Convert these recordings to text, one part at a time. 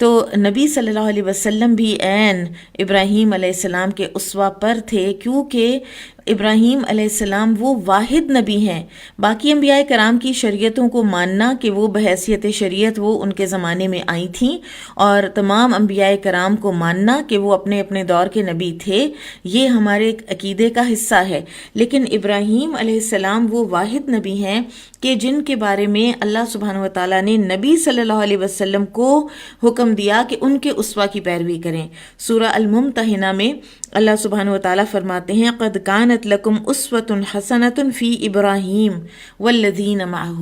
تو نبی صلی اللہ علیہ وسلم بھی عین ابراہیم علیہ السلام کے اسوہ پر تھے، کیونکہ ابراہیم علیہ السلام وہ واحد نبی ہیں۔ باقی انبیاء کرام کی شریعتوں کو ماننا کہ وہ بحیثیت شریعت وہ ان کے زمانے میں آئی تھیں، اور تمام انبیاء کرام کو ماننا کہ وہ اپنے اپنے دور کے نبی تھے، یہ ہمارے عقیدے کا حصہ ہے۔ لیکن ابراہیم علیہ السلام وہ واحد نبی ہیں کہ جن کے بارے میں اللہ سبحانہ و تعالیٰ نے نبی صلی اللہ علیہ وسلم کو حکم دیا کہ ان کے اسوہ کی پیروی کریں۔ سورہ الممتحنہ میں اللہ سبحانہ و تعالیٰ فرماتے ہیں قد کانت لکم اسوۃ حسنۃ فی ابراہیم والذین معہ،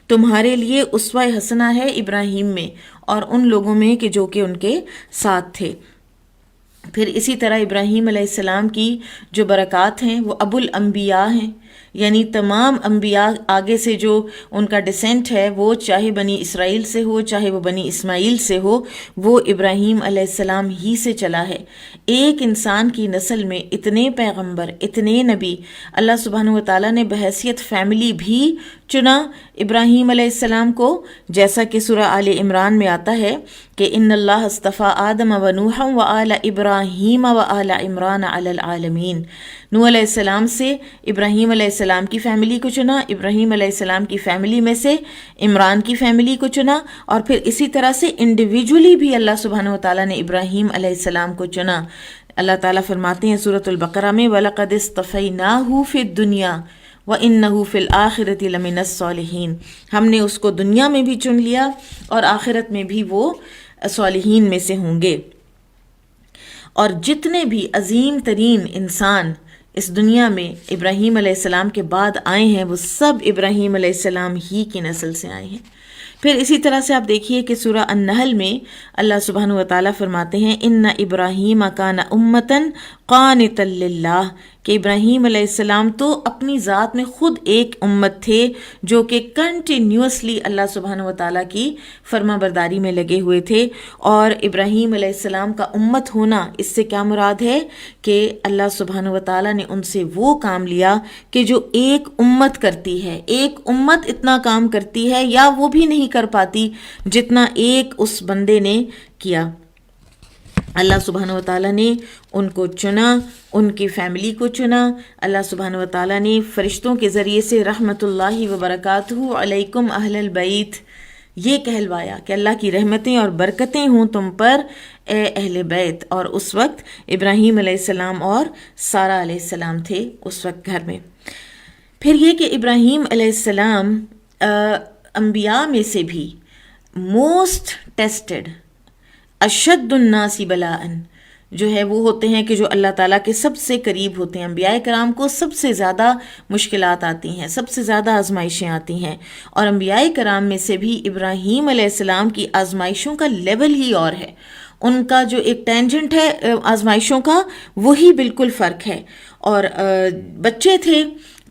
تمہارے لیے اسوہ حسنہ ہے ابراہیم میں اور ان لوگوں میں کہ جو کہ ان کے ساتھ تھے۔ پھر اسی طرح ابراہیم علیہ السلام کی جو برکات ہیں وہ ابو الانبیاء ہیں، یعنی تمام انبیاء آگے سے جو ان کا ڈسینٹ ہے، وہ چاہے بنی اسرائیل سے ہو چاہے وہ بنی اسماعیل سے ہو، وہ ابراہیم علیہ السلام ہی سے چلا ہے۔ ایک انسان کی نسل میں اتنے پیغمبر، اتنے نبی، اللہ سبحانہ و تعالیٰ نے بحیثیت فیملی بھی چنا ابراہیم علیہ السلام کو، جیسا کہ سورہ آل عمران میں آتا ہے کہ ان اللہ اصطفیٰ آدم و نوحا و آل ابراہیم و آل عمران علی العالمین۔ نوح علیہ السلام سے ابراہیم علیہ السلام کی فیملی کو چنا، ابراہیم علیہ السلام کی فیملی میں سے عمران کی فیملی کو چنا، اور پھر اسی طرح سے انڈیویجولی بھی اللہ سبحانہ و تعالیٰ نے ابراہیم علیہ السلام کو چنا۔ اللہ تعالیٰ فرماتے ہیں سورۃ البقرہ میں وَلَقَدِ اصْطَفَيْنَاهُ فِي الدُّنْيَا وَإِنَّهُ فِي الْآخِرَةِ لَمِنَ الصَّالِحِينَ، ہم نے اس کو دنیا میں بھی چن لیا اور آخرت میں بھی وہ صالحین میں سے ہوں گے۔ اور جتنے بھی عظیم ترین انسان اس دنیا میں ابراہیم علیہ السلام کے بعد آئے ہیں، وہ سب ابراہیم علیہ السلام ہی کی نسل سے آئے ہیں۔ پھر اسی طرح سے آپ دیکھیے کہ سورہ النحل میں اللہ سبحانہ و تعالیٰ فرماتے ہیں ان ابراہیم کان امتاً قانتا للہ، کہ ابراہیم علیہ السلام تو اپنی ذات میں خود ایک امت تھے جو کہ کنٹینیوسلی اللہ سبحانہ و تعالیٰ کی فرما برداری میں لگے ہوئے تھے۔ اور ابراہیم علیہ السلام کا امت ہونا، اس سے کیا مراد ہے کہ اللہ سبحانہ و تعالیٰ نے ان سے وہ کام لیا کہ جو ایک امت کرتی ہے۔ ایک امت اتنا کام کرتی ہے یا وہ بھی نہیں کر پاتی جتنا ایک اس بندے نے کیا۔ اللہ سبحانہ و تعالیٰ نے ان کو چنا، ان کی فیملی کو چنا۔ اللہ سبحانہ و تعالیٰ نے فرشتوں کے ذریعے سے رحمت اللہ وبرکاتہ علیکم اہل البیت یہ کہلوایا کہ اللہ کی رحمتیں اور برکتیں ہوں تم پر اے اہل بیت۔ اور اس وقت ابراہیم علیہ السلام اور سارہ علیہ السلام تھے اس وقت گھر میں۔ پھر یہ کہ ابراہیم علیہ السلام انبیاء میں سے بھی موسٹ ٹیسٹڈ، اشد الناس بلاء جو ہے وہ ہوتے ہیں کہ جو اللہ تعالیٰ کے سب سے قریب ہوتے ہیں۔ انبیاء کرام کو سب سے زیادہ مشکلات آتی ہیں، سب سے زیادہ آزمائشیں آتی ہیں، اور انبیاء کرام میں سے بھی ابراہیم علیہ السلام کی آزمائشوں کا لیول ہی اور ہے۔ ان کا جو ایک ٹینجنٹ ہے آزمائشوں کا، وہی بالکل فرق ہے۔ اور بچے تھے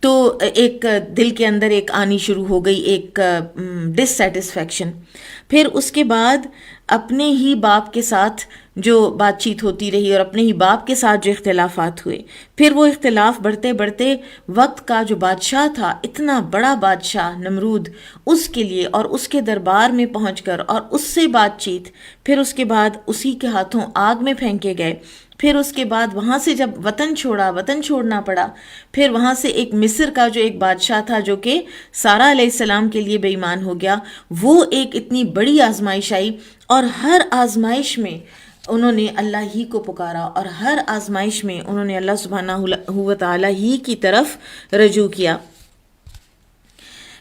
تو ایک دل کے اندر ایک آنی شروع ہو گئی، ایک ڈس سیٹسفیکشن۔ پھر اس کے بعد اپنے ہی باپ کے ساتھ جو بات چیت ہوتی رہی اور اپنے ہی باپ کے ساتھ جو اختلافات ہوئے، پھر وہ اختلاف بڑھتے بڑھتے وقت کا جو بادشاہ تھا، اتنا بڑا بادشاہ نمرود، اس کے لیے اور اس کے دربار میں پہنچ کر اور اس سے بات چیت، پھر اس کے بعد اسی کے ہاتھوں آگ میں پھینکے گئے۔ پھر اس کے بعد وہاں سے جب وطن چھوڑنا پڑا، پھر وہاں سے ایک مصر کا جو ایک بادشاہ تھا جو کہ سارہ علیہ السلام کے لیے بے ایمان ہو گیا، وہ ایک اتنی بڑی آزمائش آئی، اور ہر آزمائش میں انہوں نے اللہ ہی کو پکارا، اور ہر آزمائش میں انہوں نے اللہ سبحانہ و تعالیٰ ہی کی طرف رجوع کیا۔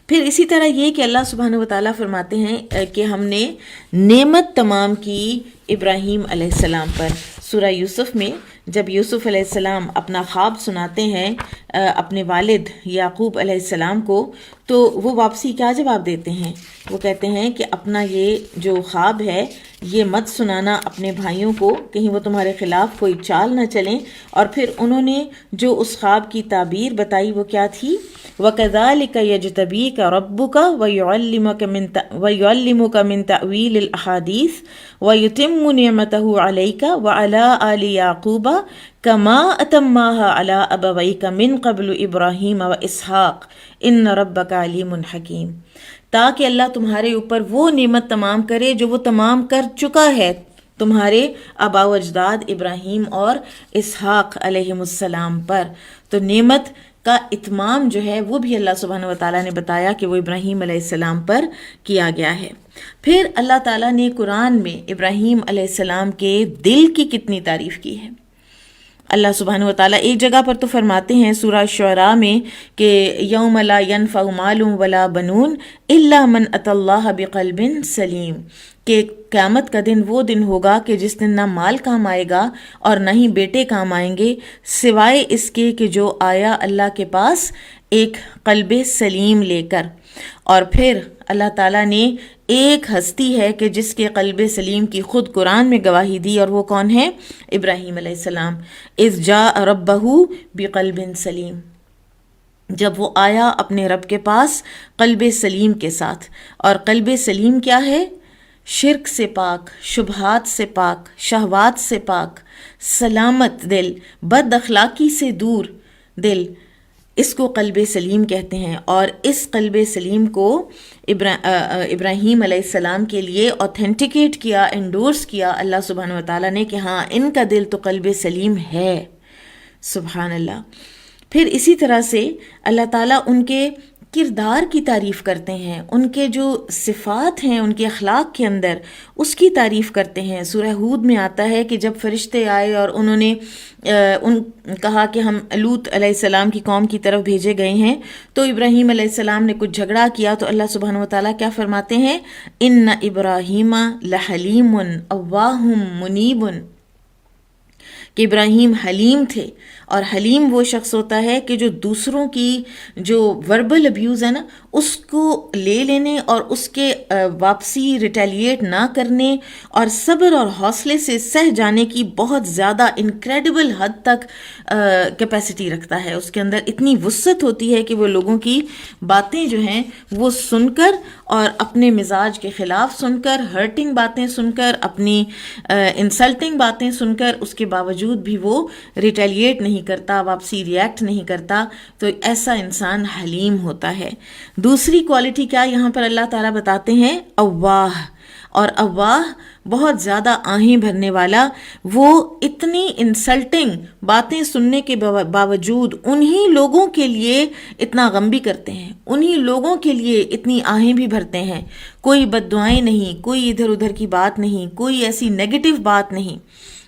پھر اسی طرح یہ کہ اللہ سبحانہ و تعالیٰ فرماتے ہیں کہ ہم نے نعمت تمام کی ابراہیم علیہ السلام پر۔ سورہ یوسف میں جب یوسف علیہ السلام اپنا خواب سناتے ہیں اپنے والد یعقوب علیہ السلام کو، تو وہ واپسی کیا جواب دیتے ہیں؟ وہ کہتے ہیں کہ اپنا یہ جو خواب ہے یہ مت سنانا اپنے بھائیوں کو، کہیں وہ تمہارے خلاف کوئی چال نہ چلیں۔ اور پھر انہوں نے جو اس خواب کی تعبیر بتائی وہ کیا تھی؟ وَكَذَلِكَ يَجْتَبِيكَ رَبُّكَ وَيُعَلِّمُكَ مِن تَأْوِيلِ الْأَحَادِيثِ وَيُتِمُّ نِعْمَتَهُ عَلَيْكَ وَعَلَىٰ آلِ يَعْقُوبَ کما اتماها علی ابویک من قبل ابراہیم و اسحاق ان ربک علیم حکیم، تاکہ اللہ تمہارے اوپر وہ نعمت تمام کرے جو وہ تمام کر چکا ہے تمہارے آبا و اجداد ابراہیم اور اسحاق علیہم السلام پر۔ تو نعمت کا اتمام جو ہے وہ بھی اللہ سبحانہ وتعالیٰ نے بتایا کہ وہ ابراہیم علیہ السلام پر کیا گیا ہے۔ پھر اللہ تعالیٰ نے قرآن میں ابراہیم علیہ السلام کے دل کی کتنی تعریف کی ہے۔ اللہ سبحانہ وتعالیٰ ایک جگہ پر تو فرماتے ہیں سورہ شعراء میں کہ یوم لا ینفع مال ولا بنون الا من اتی اللہ بقلب سلیم، کہ قیامت کا دن وہ دن ہوگا کہ جس دن نہ مال کام آئے گا اور نہ ہی بیٹے کام آئیں گے سوائے اس کے کہ جو آیا اللہ کے پاس ایک قلب سلیم لے کر۔ اور پھر اللہ تعالیٰ نے ایک ہستی ہے کہ جس کے قلب سلیم کی خود قرآن میں گواہی دی، اور وہ کون ہے؟ ابراہیم علیہ السلام۔ اذ جاء ربہ بقلب سلیم، جب وہ آیا اپنے رب کے پاس قلب سلیم کے ساتھ۔ اور قلب سلیم کیا ہے؟ شرک سے پاک، شبہات سے پاک، شہوات سے پاک، سلامت دل، بد اخلاقی سے دور دل، اس کو قلب سلیم کہتے ہیں۔ اور اس قلب سلیم کو ابراہیم علیہ السلام کے لیے اوتھینٹیکیٹ کیا، انڈورس کیا اللہ سبحانہ وتعالیٰ نے کہ ہاں ان کا دل تو قلب سلیم ہے۔ سبحان اللہ۔ پھر اسی طرح سے اللہ تعالیٰ ان کے کردار کی تعریف کرتے ہیں، ان کے جو صفات ہیں ان کے اخلاق کے اندر اس کی تعریف کرتے ہیں۔ سورہ ہود میں آتا ہے کہ جب فرشتے آئے اور انہوں نے کہا کہ ہم لوط علیہ السلام کی قوم کی طرف بھیجے گئے ہیں، تو ابراہیم علیہ السلام نے کچھ جھگڑا کیا، تو اللہ سبحانہ وتعالیٰ کیا فرماتے ہیں؟ ان ابراہیم لحلیم اواہ منیب، کہ ابراہیم حلیم تھے۔ اور حلیم وہ شخص ہوتا ہے کہ جو دوسروں کی جو وربل ابیوز ہے نا اس کو لے لینے اور اس کے واپسی ریٹیلیٹ نہ کرنے اور صبر اور حوصلے سے سہ جانے کی بہت زیادہ انکریڈبل حد تک کیپیسٹی رکھتا ہے۔ اس کے اندر اتنی وسعت ہوتی ہے کہ وہ لوگوں کی باتیں جو ہیں وہ سن کر اور اپنے مزاج کے خلاف سن کر، ہرٹنگ باتیں سن کر، اپنی انسلٹنگ باتیں سن کر، اس کے باوجود بھی وہ ریٹیلیٹ نہیں کرتا، واپسی ریئیکٹ نہیں کرتا، تو ایسا انسان حلیم ہوتا ہے۔ دوسری کوالٹی کیا یہاں پر اللہ تعالیٰ بتاتے ہیں؟ اواہ۔ اور اواہ بہت زیادہ آہیں بھرنے والا، وہ اتنی انسلٹنگ باتیں سننے کے باوجود انہی لوگوں کے لیے اتنا غم بھی کرتے ہیں، انہی لوگوں کے لیے اتنی آہیں بھی بھرتے ہیں، کوئی بد دعائیں نہیں، کوئی ادھر ادھر کی بات نہیں، کوئی ایسی نیگیٹو بات نہیں۔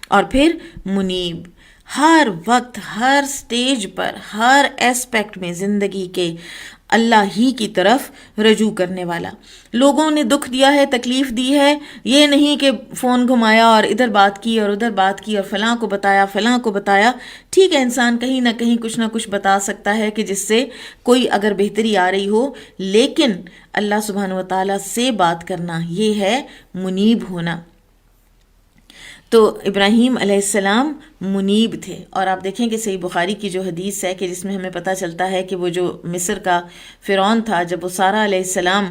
اور پھر منیب، ہر وقت، ہر سٹیج پر، ہر ایسپیکٹ میں زندگی کے اللہ ہی کی طرف رجوع کرنے والا۔ لوگوں نے دکھ دیا ہے، تکلیف دی ہے، یہ نہیں کہ فون گھمایا اور ادھر بات کی اور ادھر بات کی اور فلاں کو بتایا فلاں کو بتایا۔ ٹھیک ہے، انسان کہیں نہ کہیں کچھ نہ کچھ بتا سکتا ہے کہ جس سے کوئی اگر بہتری آ رہی ہو، لیکن اللہ سبحانہ وتعالیٰ سے بات کرنا یہ ہے منیب ہونا۔ تو ابراہیم علیہ السلام منیب تھے۔ اور آپ دیکھیں کہ صحیح بخاری کی جو حدیث ہے کہ جس میں ہمیں پتہ چلتا ہے کہ وہ جو مصر کا فرعون تھا، جب وہ سارہ علیہ السلام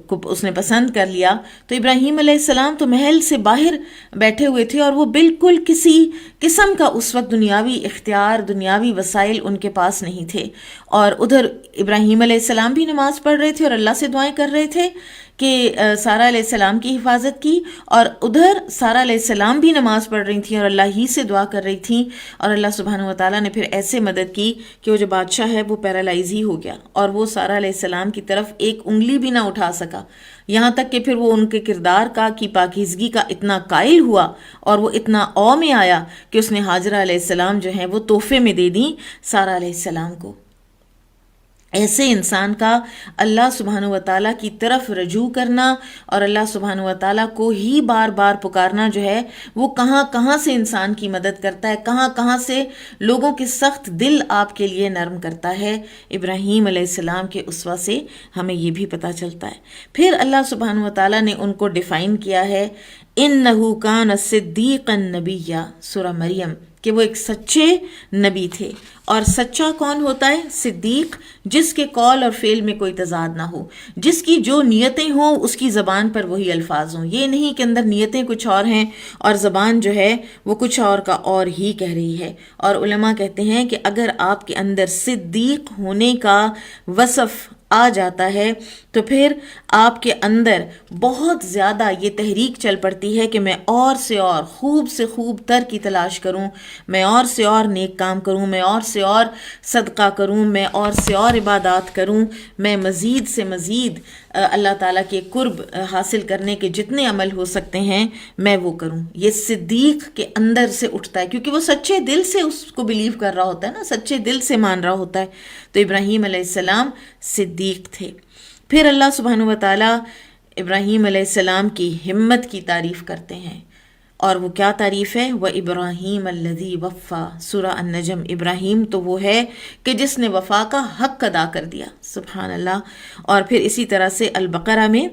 کو اس نے پسند کر لیا، تو ابراہیم علیہ السلام تو محل سے باہر بیٹھے ہوئے تھے اور وہ بالکل کسی قسم کا اس وقت دنیاوی اختیار، دنیاوی وسائل ان کے پاس نہیں تھے۔ اور ادھر ابراہیم علیہ السلام بھی نماز پڑھ رہے تھے اور اللہ سے دعائیں کر رہے تھے کہ سارہ علیہ السلام کی حفاظت کی، اور ادھر سارہ علیہ السلام بھی نماز پڑھ رہی تھیں اور اللہ ہی سے دعا کر رہی تھیں، اور اللہ سبحانہ وتعالیٰ نے پھر ایسے مدد کی کہ وہ جو بادشاہ ہے وہ پیرالائز ہی ہو گیا اور وہ سارہ علیہ السلام کی طرف ایک انگلی بھی نہ اٹھا سکا، یہاں تک کہ پھر وہ ان کے کردار کی پاکیزگی کا اتنا قائل ہوا اور وہ اتنا او میں آیا کہ اس نے ہاجرہ علیہ السلام جو ہیں وہ تحفے میں دے دیں سارہ علیہ السلام کو۔ ایسے انسان کا اللہ سبحانہ وتعالیٰ کی طرف رجوع کرنا اور اللہ سبحانہ وتعالیٰ کو ہی بار بار پکارنا جو ہے وہ کہاں کہاں سے انسان کی مدد کرتا ہے، کہاں کہاں سے لوگوں کے سخت دل آپ کے لیے نرم کرتا ہے۔ ابراہیم علیہ السلام کے اسوہ سے ہمیں یہ بھی پتہ چلتا ہے۔ پھر اللہ سبحانہ وتعالیٰ نے ان کو ڈیفائن کیا ہے، اِنَّهُ كَانَ صِدِّيقًا نَبِيًّا، سورہ مریم کہ وہ ایک سچے نبی تھے. اور سچا کون ہوتا ہے؟ صدیق، جس کے قول اور فعل میں کوئی تضاد نہ ہو، جس کی جو نیتیں ہوں اس کی زبان پر وہی الفاظ ہوں. یہ نہیں کہ اندر نیتیں کچھ اور ہیں اور زبان جو ہے وہ کچھ اور کا اور ہی کہہ رہی ہے. اور علماء کہتے ہیں کہ اگر آپ کے اندر صدیق ہونے کا وصف آ جاتا ہے تو پھر آپ کے اندر بہت زیادہ یہ تحریک چل پڑتی ہے کہ میں اور سے اور خوب سے خوب تر کی تلاش کروں، میں اور سے اور نیک کام کروں، میں اور سے اور صدقہ کروں، میں اور سے اور عبادات کروں، میں مزید سے مزید اللہ تعالیٰ کے قرب حاصل کرنے کے جتنے عمل ہو سکتے ہیں میں وہ کروں. یہ صدیق کے اندر سے اٹھتا ہے کیونکہ وہ سچے دل سے اس کو بلیو کر رہا ہوتا ہے نا، سچے دل سے مان رہا ہوتا ہے. تو ابراہیم علیہ السلام صدیق تھے. پھر اللہ سبحانہ و تعالیٰ ابراہیم علیہ السلام کی ہمت کی تعریف کرتے ہیں، اور وہ کیا تعریف ہے؟ وَإِبْرَاهِيمَ الَّذِي وَفَّى. سورہ النجم. ابراہیم تو وہ ہے کہ جس نے وفا کا حق ادا کر دیا. سبحان اللہ. اور پھر اسی طرح سے البقرہ میں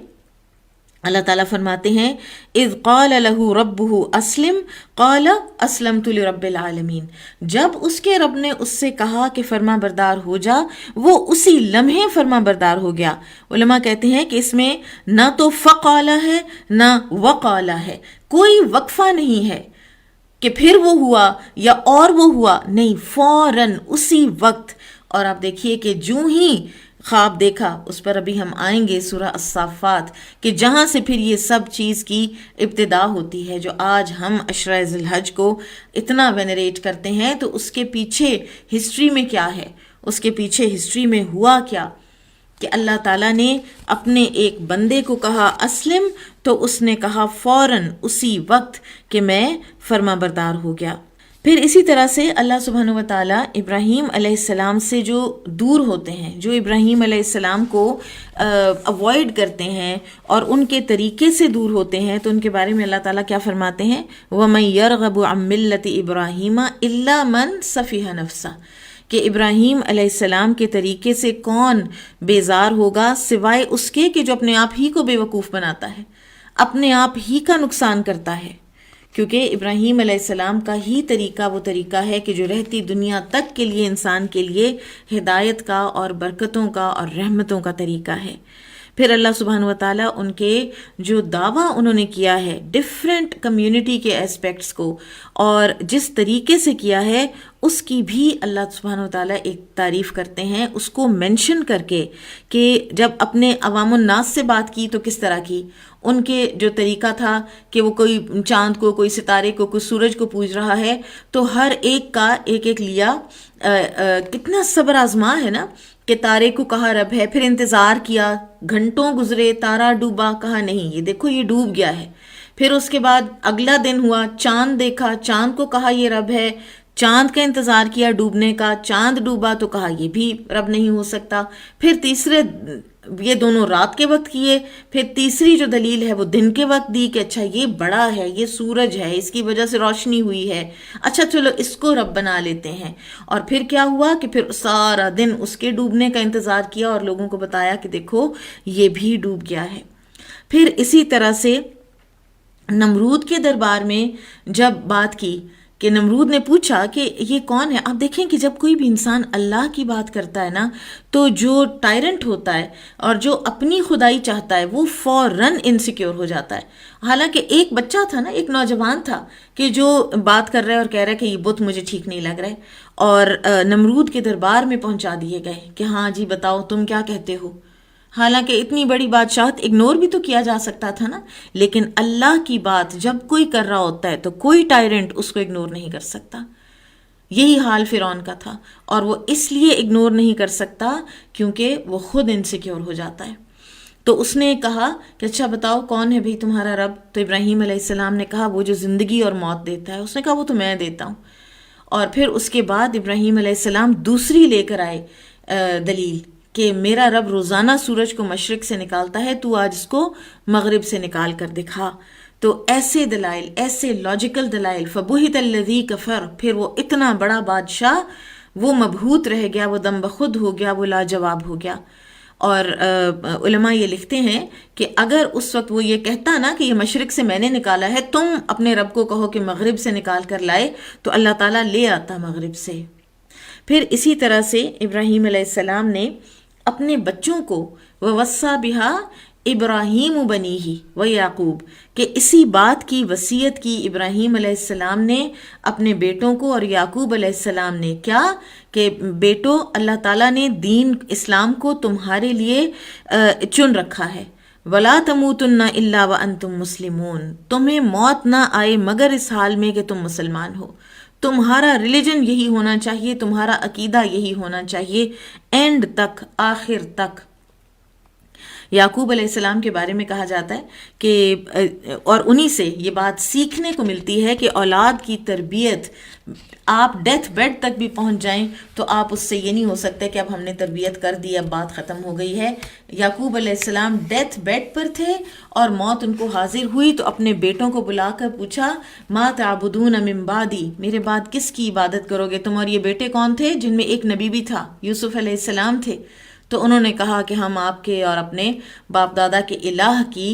اللہ تعالیٰ فرماتے ہیں اذ قال له ربه اسلم قال اسلمت لرب العالمین. جب اس کے رب نے اس سے کہا کہ فرما بردار ہو جا، وہ اسی لمحے فرما بردار ہو گیا. علماء کہتے ہیں کہ اس میں نہ تو فقال ہے نہ وقال ہے، کوئی وقفہ نہیں ہے کہ پھر وہ ہوا یا اور وہ ہوا، نہیں، فوراً اسی وقت. اور آپ دیکھیے کہ جو ہی خواب دیکھا، اس پر ابھی ہم آئیں گے سورہ الصافات، کہ جہاں سے پھر یہ سب چیز کی ابتدا ہوتی ہے جو آج ہم عشرہ ذی الحج کو اتنا وینریٹ کرتے ہیں. تو اس کے پیچھے ہسٹری میں کیا ہے، اس کے پیچھے ہسٹری میں ہوا کیا کہ اللہ تعالیٰ نے اپنے ایک بندے کو کہا اسلم، تو اس نے کہا فوراً اسی وقت کہ میں فرما بردار ہو گیا. پھر اسی طرح سے اللہ سبحانہ و تعالیٰ ابراہیم علیہ السلام سے جو دور ہوتے ہیں، جو ابراہیم علیہ السلام کو اوائڈ کرتے ہیں اور ان کے طریقے سے دور ہوتے ہیں، تو ان کے بارے میں اللہ تعالیٰ کیا فرماتے ہیں؟ وَمَن يَرْغَبُ عَن مِّلَّةِ إِبْرَاهِيمَ إِلَّا مَن سَفِهَ نَفْسَهُ، کہ ابراہیم علیہ السلام کے طریقے سے کون بیزار ہوگا سوائے اس کے کہ جو اپنے آپ ہی کو بے وقوف بناتا ہے، اپنے آپ ہی کا نقصان کرتا ہے. کیونکہ ابراہیم علیہ السلام کا ہی طریقہ وہ طریقہ ہے کہ جو رہتی دنیا تک کے لیے انسان کے لیے ہدایت کا اور برکتوں کا اور رحمتوں کا طریقہ ہے. پھر اللہ سبحانہ و تعالیٰ ان کے جو دعویٰ انہوں نے کیا ہے ڈفرینٹ کمیونٹی کے اسپیکٹس کو، اور جس طریقے سے کیا ہے اس کی بھی اللہ سبحانہ و تعالیٰ ایک تعریف کرتے ہیں، اس کو مینشن کر کے کہ جب اپنے عوام الناس سے بات کی تو کس طرح کی. ان کے جو طریقہ تھا کہ وہ کوئی چاند کو، کوئی ستارے کو، کوئی سورج کو پوج رہا ہے، تو ہر ایک کا ایک ایک لیا. کتنا صبر آزما ہے نا، کہ تارے کو کہا رب ہے، پھر انتظار کیا، گھنٹوں گزرے، تارا ڈوبا، کہا نہیں یہ دیکھو یہ ڈوب گیا ہے. پھر اس کے بعد اگلا دن ہوا، چاند دیکھا، چاند کو کہا یہ رب ہے، چاند کا انتظار کیا ڈوبنے کا، چاند ڈوبا تو کہا یہ بھی رب نہیں ہو سکتا. پھر تیسرے یہ دونوں رات کے وقت کیے، پھر تیسری جو دلیل ہے وہ دن کے وقت دی کہ اچھا یہ بڑا ہے، یہ سورج ہے، اس کی وجہ سے روشنی ہوئی ہے، اچھا چلو اس کو رب بنا لیتے ہیں. اور پھر کیا ہوا کہ پھر سارا دن اس کے ڈوبنے کا انتظار کیا اور لوگوں کو بتایا کہ دیکھو یہ بھی ڈوب گیا ہے. پھر اسی طرح سے نمرود کے دربار میں جب بات کی کہ نمرود نے پوچھا کہ یہ کون ہے. آپ دیکھیں کہ جب کوئی بھی انسان اللہ کی بات کرتا ہے نا، تو جو ٹائرنٹ ہوتا ہے اور جو اپنی خدائی چاہتا ہے وہ فوراً انسیکیور ہو جاتا ہے. حالانکہ ایک بچہ تھا نا، ایک نوجوان تھا کہ جو بات کر رہا ہے اور کہہ رہا ہے کہ یہ بت مجھے ٹھیک نہیں لگ رہا ہے، اور نمرود کے دربار میں پہنچا دیے گئے کہ ہاں جی بتاؤ تم کیا کہتے ہو. حالانکہ اتنی بڑی بادشاہت اگنور بھی تو کیا جا سکتا تھا نا، لیکن اللہ کی بات جب کوئی کر رہا ہوتا ہے تو کوئی ٹائرنٹ اس کو اگنور نہیں کر سکتا. یہی حال فرعون کا تھا، اور وہ اس لیے اگنور نہیں کر سکتا کیونکہ وہ خود انسیکیور ہو جاتا ہے. تو اس نے کہا کہ اچھا بتاؤ کون ہے بھی تمہارا رب. تو ابراہیم علیہ السلام نے کہا وہ جو زندگی اور موت دیتا ہے. اس نے کہا وہ تو میں دیتا ہوں. اور پھر اس کے بعد ابراہیم علیہ السلام دوسری لے کر آئے دلیل کہ میرا رب روزانہ سورج کو مشرق سے نکالتا ہے، تو آج اس کو مغرب سے نکال کر دکھا. تو ایسے دلائل، ایسے لاجیکل دلائل. فبہت الذی کفر، پھر وہ اتنا بڑا بادشاہ وہ مبہوت رہ گیا، وہ دم بخود ہو گیا، وہ لاجواب ہو گیا. اور علماء یہ لکھتے ہیں کہ اگر اس وقت وہ یہ کہتا نا کہ یہ مشرق سے میں نے نکالا ہے، تم اپنے رب کو کہو کہ مغرب سے نکال کر لائے، تو اللہ تعالیٰ لے آتا مغرب سے۔ پھر اسی طرح سے ابراہیم علیہ السلام نے اپنے بچوں کو وَوَصَّى بِهَا ابراہیم بنیہ ویعقوب، کہ اسی بات کی وصیت کی ابراہیم علیہ السلام نے اپنے بیٹوں کو اور یعقوب علیہ السلام نے، کیا کہ بیٹو اللہ تعالیٰ نے دین اسلام کو تمہارے لیے چن رکھا ہے، وَلَا تَمُوتُنَّ إِلَّا وَأَنْتُمْ مُسْلِمُونَ، تمہیں موت نہ آئے مگر اس حال میں کہ تم مسلمان ہو، تمہارا ریلیجن یہی ہونا چاہیے، تمہارا عقیدہ یہی ہونا چاہیے اینڈ تک، آخر تک۔ یعقوب علیہ السلام کے بارے میں کہا جاتا ہے کہ اور انہی سے یہ بات سیکھنے کو ملتی ہے کہ اولاد کی تربیت، آپ ڈیتھ بیڈ تک بھی پہنچ جائیں تو آپ اس سے یہ نہیں ہو سکتے کہ اب ہم نے تربیت کر دی، اب بات ختم ہو گئی ہے۔ یعقوب علیہ السلام ڈیتھ بیڈ پر تھے اور موت ان کو حاضر ہوئی تو اپنے بیٹوں کو بلا کر پوچھا، ما تعبدون من بعدی، میرے بعد کس کی عبادت کرو گے تم؟ اور یہ بیٹے کون تھے؟ جن میں ایک نبی بھی تھا، یوسف علیہ السلام تھے۔ تو انہوں نے کہا کہ ہم آپ کے اور اپنے باپ دادا کے الہ کی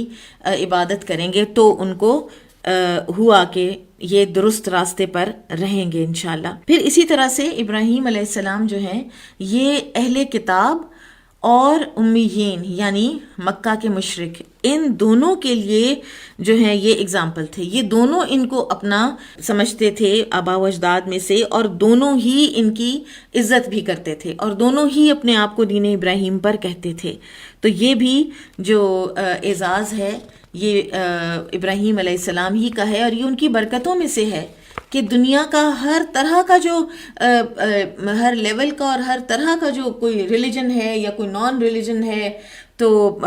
عبادت کریں گے، تو ان کو ہوا کہ یہ درست راستے پر رہیں گے انشاءاللہ۔ پھر اسی طرح سے ابراہیم علیہ السلام جو ہیں یہ اہل کتاب اور امیین یعنی مکہ کے مشرک، ان دونوں کے لیے جو ہیں یہ اگزامپل تھے، یہ دونوں ان کو اپنا سمجھتے تھے آبا و اجداد میں سے، اور دونوں ہی ان کی عزت بھی کرتے تھے، اور دونوں ہی اپنے آپ کو دین ابراہیم پر کہتے تھے۔ تو یہ بھی جو اعزاز ہے یہ ابراہیم علیہ السلام ہی کا ہے، اور یہ ان کی برکتوں میں سے ہے کہ دنیا کا ہر طرح کا جو ہر لیول کا اور ہر طرح کا جو کوئی ریلیجن ہے یا کوئی نان ریلیجن ہے تو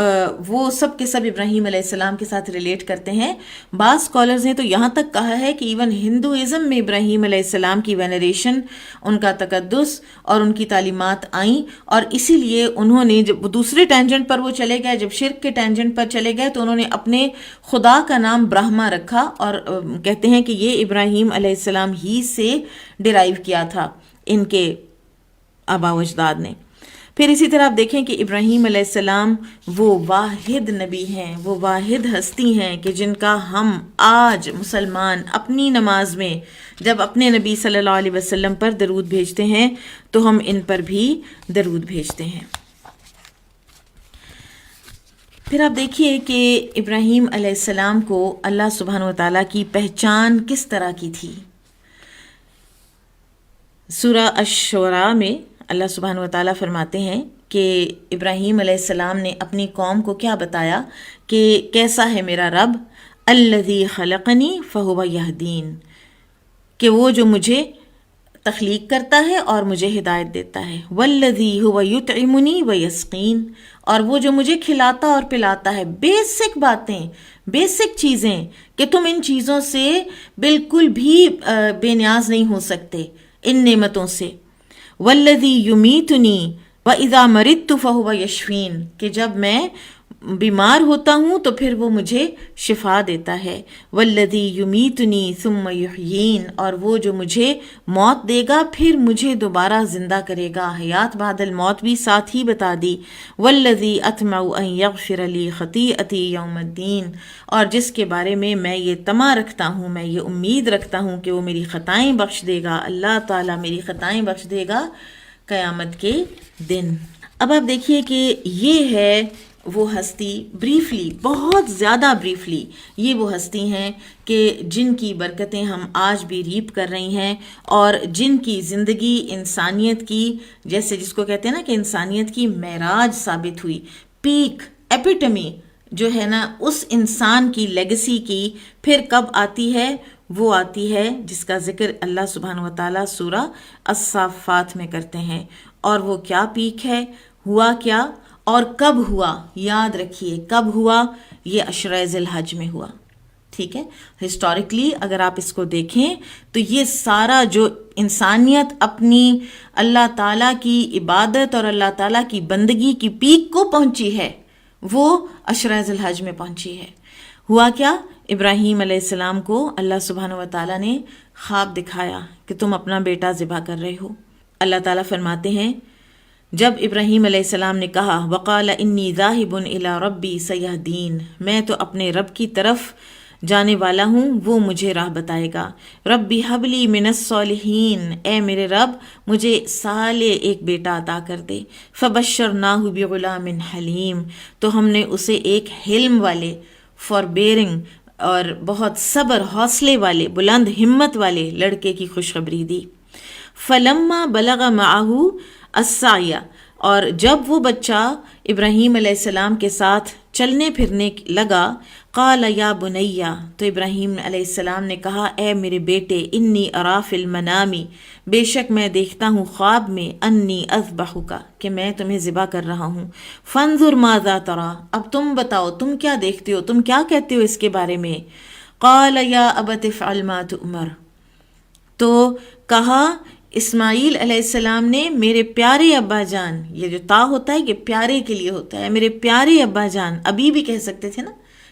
وہ سب کے سب ابراہیم علیہ السلام کے ساتھ ریلیٹ کرتے ہیں۔ بعض اسکالرز نے تو یہاں تک کہا ہے کہ ایون ہندوازم میں ابراہیم علیہ السلام کی وینریشن، ان کا تقدس اور ان کی تعلیمات آئیں، اور اسی لیے انہوں نے جب دوسرے ٹینجنٹ پر وہ چلے گئے، جب شرک کے ٹینجنٹ پر چلے گئے تو انہوں نے اپنے خدا کا نام برہما رکھا، اور کہتے ہیں کہ یہ ابراہیم علیہ السلام ہی سے ڈرائیو کیا تھا ان کے آبا و اجداد نے۔ پھر اسی طرح آپ دیکھیں کہ ابراہیم علیہ السلام وہ واحد نبی ہیں، وہ واحد ہستی ہیں کہ جن کا ہم آج مسلمان اپنی نماز میں جب اپنے نبی صلی اللہ علیہ وسلم پر درود بھیجتے ہیں تو ہم ان پر بھی درود بھیجتے ہیں۔ پھر آپ دیکھیے کہ ابراہیم علیہ السلام کو اللہ سبحانہ وتعالیٰ کی پہچان کس طرح کی تھی۔ سورہ الشعراء میں اللہ سبحانہ وتعالیٰ فرماتے ہیں کہ ابراہیم علیہ السلام نے اپنی قوم کو کیا بتایا کہ کیسا ہے میرا رب، الذی خلقنی فہو یہدین، کہ وہ جو مجھے تخلیق کرتا ہے اور مجھے ہدایت دیتا ہے، والذی هو یطعمنی ویسقین، اور وہ جو مجھے کھلاتا اور پلاتا ہے۔ بیسک باتیں، بیسک چیزیں کہ تم ان چیزوں سے بالکل بھی بے نیاز نہیں ہو سکتے ان نعمتوں سے۔ والذی یمیتنی واذا مرضت فہو یشفین، کہ جب میں بیمار ہوتا ہوں تو پھر وہ مجھے شفا دیتا ہے۔ والذی یمیتنی ثم یحیین، اور وہ جو مجھے موت دے گا پھر مجھے دوبارہ زندہ کرے گا، حیات بعد الموت بھی ساتھ ہی بتا دی۔ والذی اطمع ان یغفر لی خطیئتی یوم الدین، اور جس کے بارے میں یہ طمع رکھتا ہوں، میں یہ امید رکھتا ہوں کہ وہ میری خطائیں بخش دے گا، اللہ تعالیٰ میری خطائیں بخش دے گا قیامت کے دن۔ اب آپ دیکھیے کہ یہ ہے وہ ہستی، بریفلی، بہت زیادہ بریفلی، یہ وہ ہستی ہیں کہ جن کی برکتیں ہم آج بھی ریپ کر رہی ہیں، اور جن کی زندگی انسانیت کی، جیسے جس کو کہتے ہیں نا کہ انسانیت کی معراج ثابت ہوئی، پیک، ایپیٹمی جو ہے نا اس انسان کی لیگسی کی پھر کب آتی ہے؟ وہ آتی ہے جس کا ذکر اللہ سبحانہ وتعالیٰ سورہ الصافات میں کرتے ہیں، اور وہ کیا پیک ہے، ہوا کیا اور کب ہوا؟ یاد رکھیے کب ہوا، یہ عشرہ ذی الحج میں ہوا، ٹھیک ہے؟ ہسٹوریکلی اگر آپ اس کو دیکھیں تو یہ سارا جو انسانیت اپنی اللہ تعالیٰ کی عبادت اور اللہ تعالیٰ کی بندگی کی پیک کو پہنچی ہے، وہ عشرہ ذی الحج میں پہنچی ہے۔ ہوا کیا؟ ابراہیم علیہ السلام کو اللہ سبحانہ وتعالیٰ نے خواب دکھایا کہ تم اپنا بیٹا ذبح کر رہے ہو۔ اللہ تعالیٰ فرماتے ہیں جب ابراہیم علیہ السلام نے کہا وقال انی ذاہب الی ربی سیہدین، میں تو اپنے رب کی طرف جانے والا ہوں، وہ مجھے راہ بتائے گا. ربی حبلی من الصالحین، اے میرے رب مجھے صالح ایک بیٹا عطا کر دے. فبشرناہ بغلام حلیم، تو ہم نے اسے ایک حلم والے، فاربیئرنگ اور بہت صبر حوصلے والے، بلند ہمت والے لڑکے کی خوشخبری دی. فلما بلغ معہ السعی، اور جب وہ بچہ ابراہیم علیہ السلام کے ساتھ چلنے پھرنے لگا، قال یا بنیا، تو ابراہیم علیہ السلام نے کہا اے میرے بیٹے، انی ارا فی المنام، بے شک میں دیکھتا ہوں خواب میں، انی اذبحک، کہ میں تمہیں ذبح کر رہا ہوں. فانظر ماذا تری، اب تم بتاؤ تم کیا دیکھتے ہو، تم کیا کہتے ہو اس کے بارے میں. قال یا ابت افعل ما تؤمر، تو کہا اسماعیل علیہ السلام نے میرے پیارے ابا جان، یہ جو تا ہوتا ہے یہ پیارے کے لیے ہوتا ہے، میرے پیارے ابا جان، ابھی بھی کہہ سکتے تھے نا،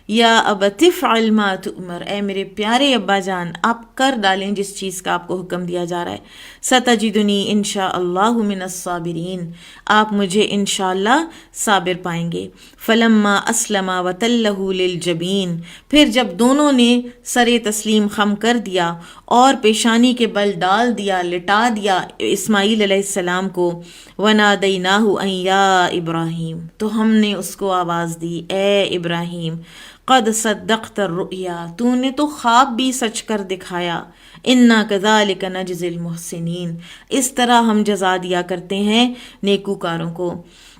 یا ابت افعل ما تؤمر، اے میرے پیارے ابا جان آپ کر ڈالیں جس چیز کا آپ کو حکم دیا جا رہا ہے. ستجدنی انشاء اللہ من الصابرین، آپ مجھے انشاءاللہ صابر پائیں گے. فلما اسلما وتلہ للجبین، پھر جب دونوں نے سر تسلیم خم کر دیا اور پیشانی کے بل ڈال دیا، لٹا دیا اسماعیل علیہ السلام کو، ونادیناہ ان یا ابراہیم، تو ہم نے اس کو آواز دی اے ابراہیم، قد صدقت الرؤیا، تو نے تو خواب بھی سچ کر دکھایا. انا کذالک نجزی المحسنین، اس طرح ہم جزا دیا کرتے ہیں نیکوکاروں کو.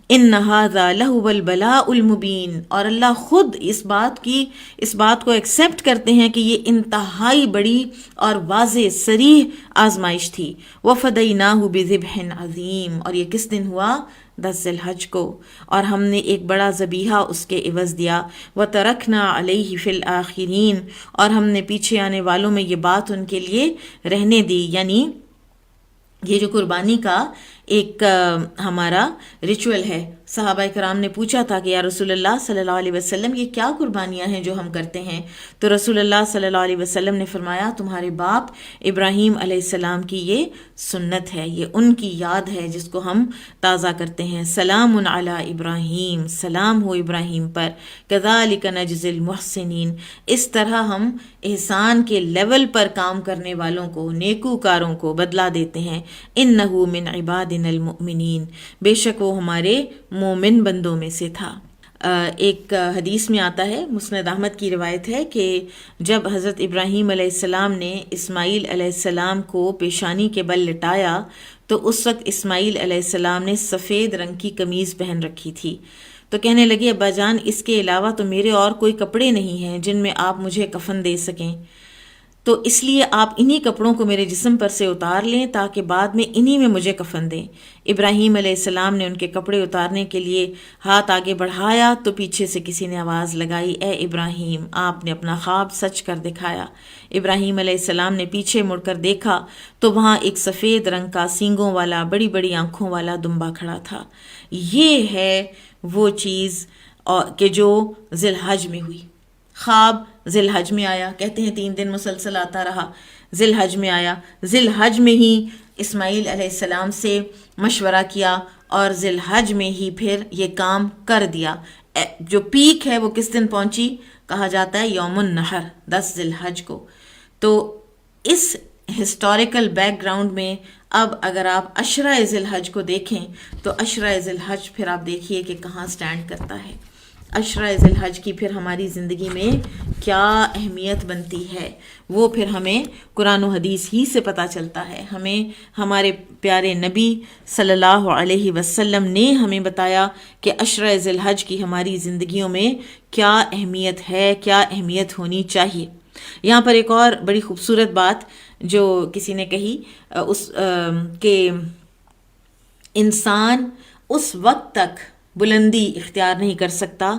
ان ھذا لہو البلاء المبین، اور اللہ خود اس بات کو ایکسیپٹ کرتے ہیں کہ یہ انتہائی بڑی اور واضح صریح آزمائش تھی. وفدیناہ بذبح عظیم، اور یہ کس دن ہوا؟ 10 ذی الحج کو، اور ہم نے ایک بڑا ذبیحہ اس کے عوض دیا. وترکنا علیہ فی الآخرین، اور ہم نے پیچھے آنے والوں میں یہ بات ان کے لیے رہنے دی. یعنی یہ جو قربانی کا ایک ہمارا ریچول ہے، صحابہ کرام نے پوچھا تھا کہ یا رسول اللہ صلی اللہ علیہ وسلم یہ کیا قربانیاں ہیں جو ہم کرتے ہیں؟ تو رسول اللہ صلی اللہ علیہ وسلم نے فرمایا تمہارے باپ ابراہیم علیہ السلام کی یہ سنت ہے، یہ ان کی یاد ہے جس کو ہم تازہ کرتے ہیں. سلام علی ابراہیم، سلام ہو ابراہیم پر. کذالک نجزی المحسنین، اس طرح ہم احسان کے لیول پر کام کرنے والوں کو، نیکوکاروں کو بدلہ دیتے ہیں. انہ من عبادنا المؤمنین، بے شک وہ ہمارے مومن بندوں میں سے تھا. ایک حدیث میں آتا ہے، مسند احمد کی روایت ہے کہ جب حضرت ابراہیم علیہ السلام نے اسماعیل علیہ السلام کو پیشانی کے بل لٹایا تو اس وقت اسماعیل علیہ السلام نے سفید رنگ کی قمیض پہن رکھی تھی. تو کہنے لگے ابا جان اس کے علاوہ تو میرے اور کوئی کپڑے نہیں ہیں جن میں آپ مجھے کفن دے سکیں، تو اس لیے آپ انہی کپڑوں کو میرے جسم پر سے اتار لیں تاکہ بعد میں انہی میں مجھے کفن دیں. ابراہیم علیہ السلام نے ان کے کپڑے اتارنے کے لیے ہاتھ آگے بڑھایا تو پیچھے سے کسی نے آواز لگائی اے ابراہیم، آپ نے اپنا خواب سچ کر دکھایا. ابراہیم علیہ السلام نے پیچھے مڑ کر دیکھا تو وہاں ایک سفید رنگ کا سینگوں والا، بڑی بڑی آنکھوں والا دمبا کھڑا تھا. یہ ہے وہ چیز کہ جو ذی الحج میں ہوئی. خواب ذی الحج میں آیا، کہتے ہیں 3 دن مسلسل آتا رہا. ذی الحج میں آیا، ذی الحج میں ہی اسماعیل علیہ السلام سے مشورہ کیا اور ذی الحج میں ہی پھر یہ کام کر دیا. جو پیک ہے وہ کس دن پہنچی؟ کہا جاتا ہے یوم النحر، 10 ذی الحج کو. تو اس ہسٹوریکل بیک گراؤنڈ میں اب اگر آپ عشرہ ذی الحج کو دیکھیں تو عشرہ ذی الحج پھر آپ دیکھیے کہ کہاں سٹینڈ کرتا ہے. عشرہ ذی الحج کی پھر ہماری زندگی میں کیا اہمیت بنتی ہے وہ پھر ہمیں قرآن و حدیث ہی سے پتہ چلتا ہے. ہمیں ہمارے پیارے نبی صلی اللہ علیہ وسلم نے ہمیں بتایا کہ عشرہ ذی الحج کی ہماری زندگیوں میں کیا اہمیت ہے، کیا اہمیت ہونی چاہیے. یہاں پر ایک اور بڑی خوبصورت بات جو کسی نے کہی کہ انسان اس وقت تک بلندی اختیار نہیں کر سکتا،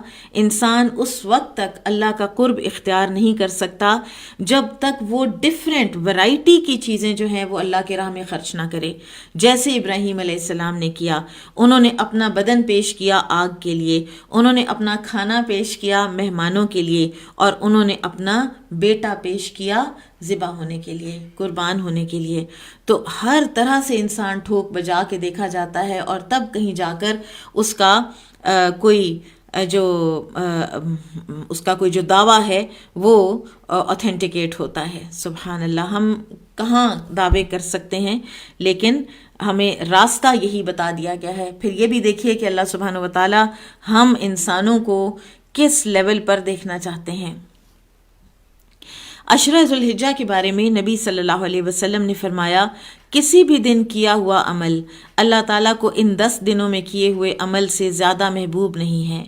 انسان اس وقت تک اللہ کا قرب اختیار نہیں کر سکتا جب تک وہ ڈیفرنٹ ورائٹی کی چیزیں جو ہیں وہ اللہ کے راہ میں خرچ نہ کرے. جیسے ابراہیم علیہ السلام نے کیا، انہوں نے اپنا بدن پیش کیا آگ کے لیے، انہوں نے اپنا کھانا پیش کیا مہمانوں کے لیے، اور انہوں نے اپنا بیٹا پیش کیا ذبح ہونے کے لیے، قربان ہونے کے لیے. تو ہر طرح سے انسان ٹھوک بجا کے دیکھا جاتا ہے، اور تب کہیں جا کر اس کا کوئی جو دعویٰ ہے وہ اوتھینٹیکیٹ ہوتا ہے. سبحان اللہ، ہم کہاں دعوے کر سکتے ہیں، لیکن ہمیں راستہ یہی بتا دیا گیا ہے. پھر یہ بھی دیکھیے کہ اللہ سبحانہ و تعالی ہم انسانوں کو کس لیول پر دیکھنا چاہتے ہیں. عشرہ ذو الحجہ کے بارے میں نبی صلی اللہ علیہ وسلم نے فرمایا، کسی بھی دن کیا ہوا عمل اللہ تعالیٰ کو ان 10 دنوں میں کیے ہوئے عمل سے زیادہ محبوب نہیں ہے.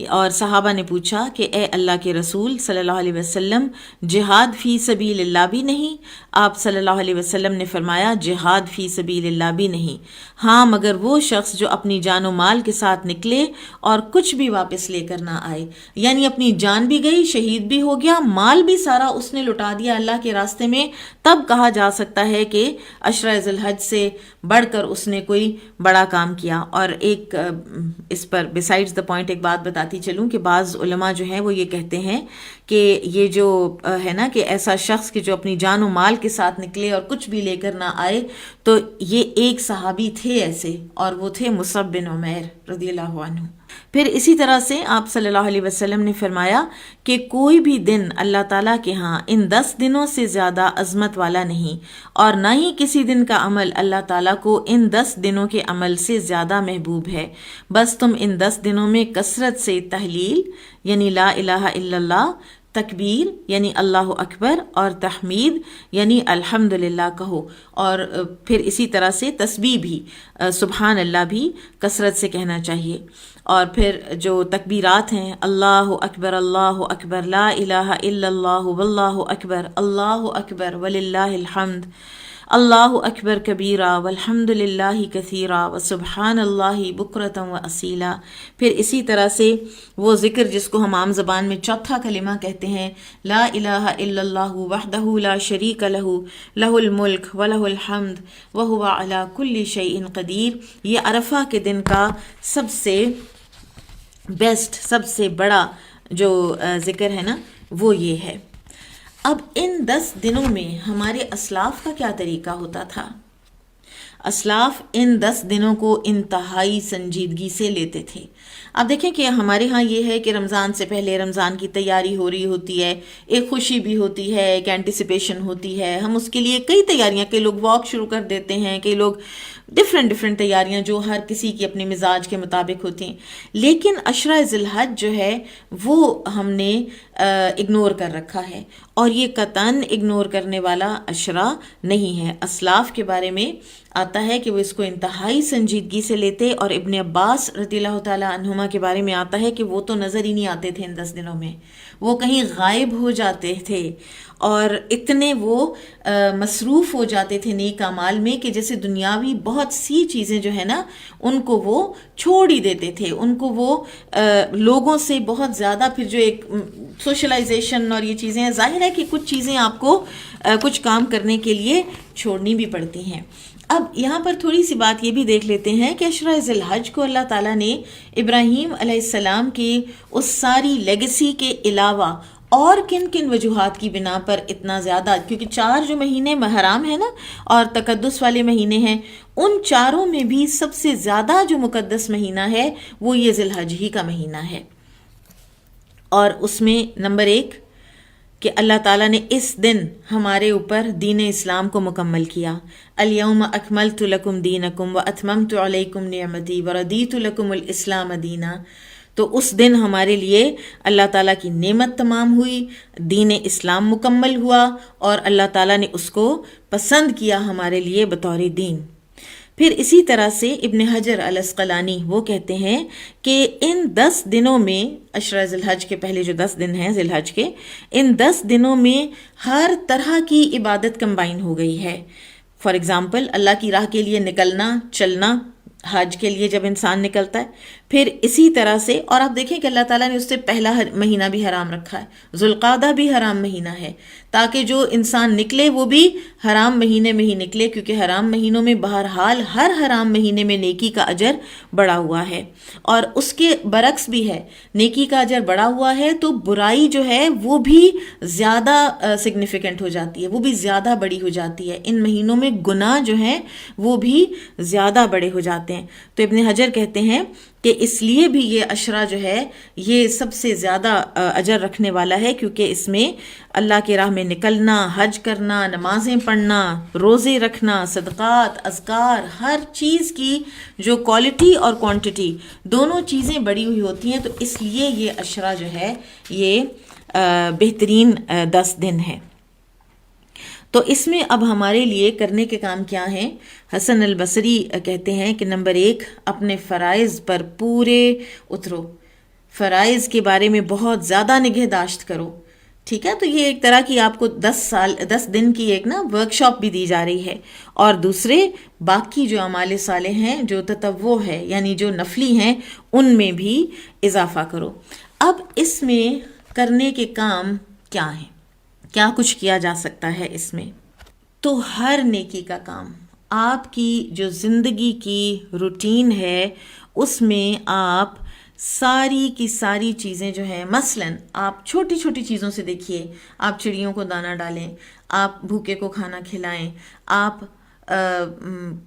اور صحابہ نے پوچھا کہ اے اللہ کے رسول صلی اللہ علیہ وسلم، جہاد فی سبیل اللہ بھی نہیں؟ آپ صلی اللہ علیہ وسلم نے فرمایا، جہاد فی سبیل اللہ بھی نہیں، ہاں مگر وہ شخص جو اپنی جان و مال کے ساتھ نکلے اور کچھ بھی واپس لے کر نہ آئے. یعنی اپنی جان بھی گئی، شہید بھی ہو گیا، مال بھی سارا اس نے لٹا دیا اللہ کے راستے میں، تب کہا جا سکتا ہے کہ عشرہ ذی الحج سے بڑھ کر اس نے کوئی بڑا کام کیا. اور ایک اس پر بیسائڈز دا پوائنٹ ایک بات بتاتی چلوں کہ بعض علماء جو ہیں وہ یہ کہتے ہیں کہ یہ جو ہے نا کہ ایسا شخص کہ جو اپنی جان و مال کے ساتھ نکلے اور کچھ بھی لے کر نہ آئے، تو یہ ایک صحابی تھے ایسے، اور وہ تھے مصعب بن عمیر رضی اللہ عنہ. پھر اسی طرح سے آپ صلی اللہ علیہ وسلم نے فرمایا کہ کوئی بھی دن اللہ تعالیٰ کے ہاں ان 10 دنوں سے زیادہ عظمت والا نہیں، اور نہ ہی کسی دن کا عمل اللہ تعالیٰ کو ان 10 دنوں کے عمل سے زیادہ محبوب ہے. بس تم ان 10 دنوں میں کثرت سے تحلیل یعنی لا الہ الا اللہ، تکبیر یعنی اللہ اکبر، اور تحمید یعنی الحمدللہ کہو. اور پھر اسی طرح سے تسبیح بھی، سبحان اللہ بھی کثرت سے کہنا چاہیے. اور پھر جو تکبیرات ہیں، اللہ اکبر، لا الہ الا اللہ، واللہ اکبر وللہ الحمد، اللہ اکبر کبیرہ والحمد للہ کثیرہ وسبحان اللہ بکرۃ واصیلا. پھر اسی طرح سے وہ ذکر جس کو ہم عام زبان میں چوتھا کلمہ کہتے ہیں، لا الہ الا اللہ وحدہ لا شریک لہ لہ الملک ولہ الحمد وہو علی کل شیء قدیر. یہ عرفہ کے دن کا سب سے بیسٹ، سب سے بڑا جو ذکر ہے نا وہ یہ ہے. اب ان 10 دنوں میں ہمارے اسلاف کا کیا طریقہ ہوتا تھا؟ اسلاف ان 10 دنوں کو انتہائی سنجیدگی سے لیتے تھے. اب دیکھیں کہ ہمارے ہاں یہ ہے کہ رمضان سے پہلے رمضان کی تیاری ہو رہی ہوتی ہے، ایک خوشی بھی ہوتی ہے، ایک اینٹیسپیشن ہوتی ہے، ہم اس کے لیے کئی تیاریاں، کئی لوگ واک شروع کر دیتے ہیں، کئی لوگ ڈفرینٹ تیاریاں جو ہر کسی کی اپنے مزاج کے مطابق ہوتی ہیں. لیکن عشرہ ذی الحج جو ہے وہ ہم نے اگنور کر رکھا ہے، اور یہ قطعاً اگنور کرنے والا عشرہ نہیں ہے. اسلاف کے بارے میں آتا ہے کہ وہ اس کو انتہائی سنجیدگی سے لیتے، اور ابن عباس رضی اللہ تعالیٰ عنہما کے بارے میں آتا ہے کہ وہ تو نظر ہی نہیں آتے تھے ان 10 دنوں میں، وہ کہیں غائب ہو جاتے تھے، اور اتنے وہ مصروف ہو جاتے تھے نیک اعمال میں کہ جیسے دنیاوی بہت سی چیزیں جو ہے نا ان کو وہ چھوڑ ہی دیتے تھے. ان کو وہ لوگوں سے بہت زیادہ، پھر جو ایک سوشلائزیشن اور یہ چیزیں، ظاہر ہے کہ کچھ چیزیں آپ کو کچھ کام کرنے کے لیے چھوڑنی بھی پڑتی ہیں. اب یہاں پر تھوڑی سی بات یہ بھی دیکھ لیتے ہیں کہ عشرہ ذی الحج کو اللہ تعالیٰ نے ابراہیم علیہ السلام کی اس ساری لیگیسی کے علاوہ اور کن کن وجوہات کی بنا پر اتنا زیادہ، کیونکہ 4 جو مہینے حرام ہیں نا اور تقدس والے مہینے ہیں، ان چاروں میں بھی سب سے زیادہ جو مقدس مہینہ ہے وہ یہ ذی الحج ہی کا مہینہ ہے. اور اس میں نمبر 1 کہ اللہ تعالیٰ نے اس دن ہمارے اوپر دین اسلام کو مکمل کیا. الیوم اکملت لکم دینکم واتممت علیکم نعمتی ورضیت لکم الاسلام دینا. تو اس دن ہمارے لیے اللہ تعالیٰ کی نعمت تمام ہوئی، دین اسلام مکمل ہوا، اور اللہ تعالیٰ نے اس کو پسند کیا ہمارے لیے بطور دین. پھر اسی طرح سے ابن حجر العسقلانی وہ کہتے ہیں کہ ان 10 دنوں میں، عشرہ ذی الحج کے پہلے جو 10 دن ہیں ذی الحج کے، ان 10 دنوں میں ہر طرح کی عبادت کمبائن ہو گئی ہے. فار ایگزامپل اللہ کی راہ کے لیے نکلنا، چلنا، حج کے لیے جب انسان نکلتا ہے، پھر اسی طرح سے، اور آپ دیکھیں کہ اللہ تعالیٰ نے اس سے پہلا مہینہ بھی حرام رکھا ہے، ذوالقعدہ بھی حرام مہینہ ہے، تاکہ جو انسان نکلے وہ بھی حرام مہینے میں ہی نکلے، کیونکہ حرام مہینوں میں بہرحال ہر حرام مہینے میں نیکی کا اجر بڑھا ہوا ہے، اور اس کے برعکس بھی ہے، نیکی کا اجر بڑھا ہوا ہے تو برائی جو ہے وہ بھی زیادہ سگنیفیکنٹ ہو جاتی ہے، وہ بھی زیادہ بڑی ہو جاتی ہے، ان مہینوں میں گناہ جو ہیں وہ بھی زیادہ بڑے ہو جاتے ہیں۔ تو ابن حجر کہتے ہیں کہ اس لیے بھی یہ عشرہ جو ہے یہ سب سے زیادہ اجر رکھنے والا ہے، کیونکہ اس میں اللہ کی راہ میں نکلنا، حج کرنا، نمازیں پڑھنا، روزے رکھنا، صدقات، اذکار، ہر چیز کی جو کوالٹی اور کوانٹٹی دونوں چیزیں بڑی ہوئی ہوتی ہیں، تو اس لیے یہ عشرہ جو ہے یہ بہترین 10 دن ہے۔ تو اس میں اب ہمارے لیے کرنے کے کام کیا ہیں؟ حسن البصری کہتے ہیں کہ نمبر 1، اپنے فرائض پر پورے اترو، فرائض کے بارے میں بہت زیادہ نگہداشت کرو، ٹھیک ہے؟ تو یہ ایک طرح کی آپ کو 10 دن کی ایک ورک شاپ بھی دی جا رہی ہے، اور دوسرے باقی جو اعمال صالح ہیں، جو تطوع ہے یعنی جو نفلی ہیں، ان میں بھی اضافہ کرو۔ اب اس میں کرنے کے کام کیا ہیں؟ کیا کچھ کیا جا سکتا ہے اس میں؟ تو ہر نیکی کا کام، آپ کی جو زندگی کی روٹین ہے اس میں آپ ساری کی ساری چیزیں جو ہیں، مثلاً آپ چھوٹی چھوٹی چیزوں سے دیکھیے، آپ چڑیوں کو دانہ ڈالیں، آپ بھوکے کو کھانا کھلائیں، آپ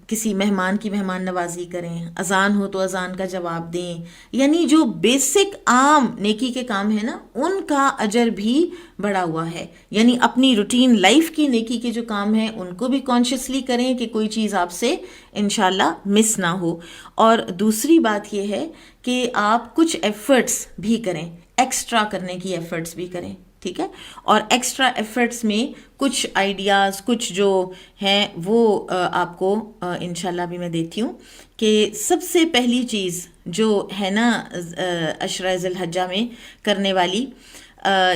کسی مہمان کی مہمان نوازی کریں، اذان ہو تو اذان کا جواب دیں، یعنی جو بیسک عام نیکی کے کام ہیں نا، ان کا اجر بھی بڑھا ہوا ہے۔ یعنی اپنی روٹین لائف کی نیکی کے جو کام ہیں ان کو بھی کانشیسلی کریں کہ کوئی چیز آپ سے انشاءاللہ مس نہ ہو، اور دوسری بات یہ ہے کہ آپ کچھ ایفرٹس بھی کریں، ایکسٹرا کرنے کی ایفرٹس بھی کریں، ٹھیک ہے؟ اور ایکسٹرا ایفرٹس میں کچھ آئیڈیاز، کچھ جو ہیں وہ آپ کو انشاءاللہ بھی میں دیتی ہوں، کہ سب سے پہلی چیز جو ہے نا عشرہ ذی الحجہ میں کرنے والی،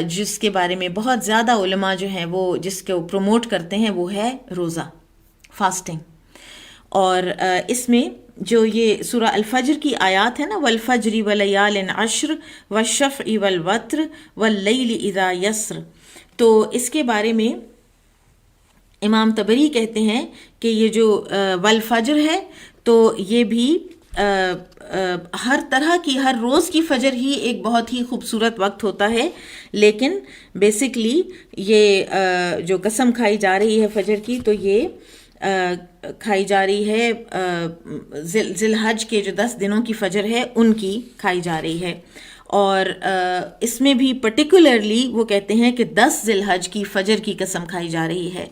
جس کے بارے میں بہت زیادہ علماء جو ہیں وہ جس کو پروموٹ کرتے ہیں، وہ ہے روزہ، فاسٹنگ۔ اور اس میں جو یہ سورہ الفجر کی آیات ہے نا، والفجر ولیال عشر والشفع والوتر واللیل اذا یسر، تو اس کے بارے میں امام طبری کہتے ہیں کہ یہ جو والفجر ہے تو یہ بھی ہر طرح کی، ہر روز کی فجر ہی ایک بہت ہی خوبصورت وقت ہوتا ہے، لیکن بیسکلی یہ جو قسم کھائی جا رہی ہے فجر کی، تو یہ کھائی جا رہی ہے ذی الحج کے جو 10 دنوں کی فجر ہے ان کی کھائی جا رہی ہے، اور اس میں بھی پرٹیکولرلی وہ کہتے ہیں کہ 10 ذی الحج کی فجر کی قسم کھائی جا رہی ہے،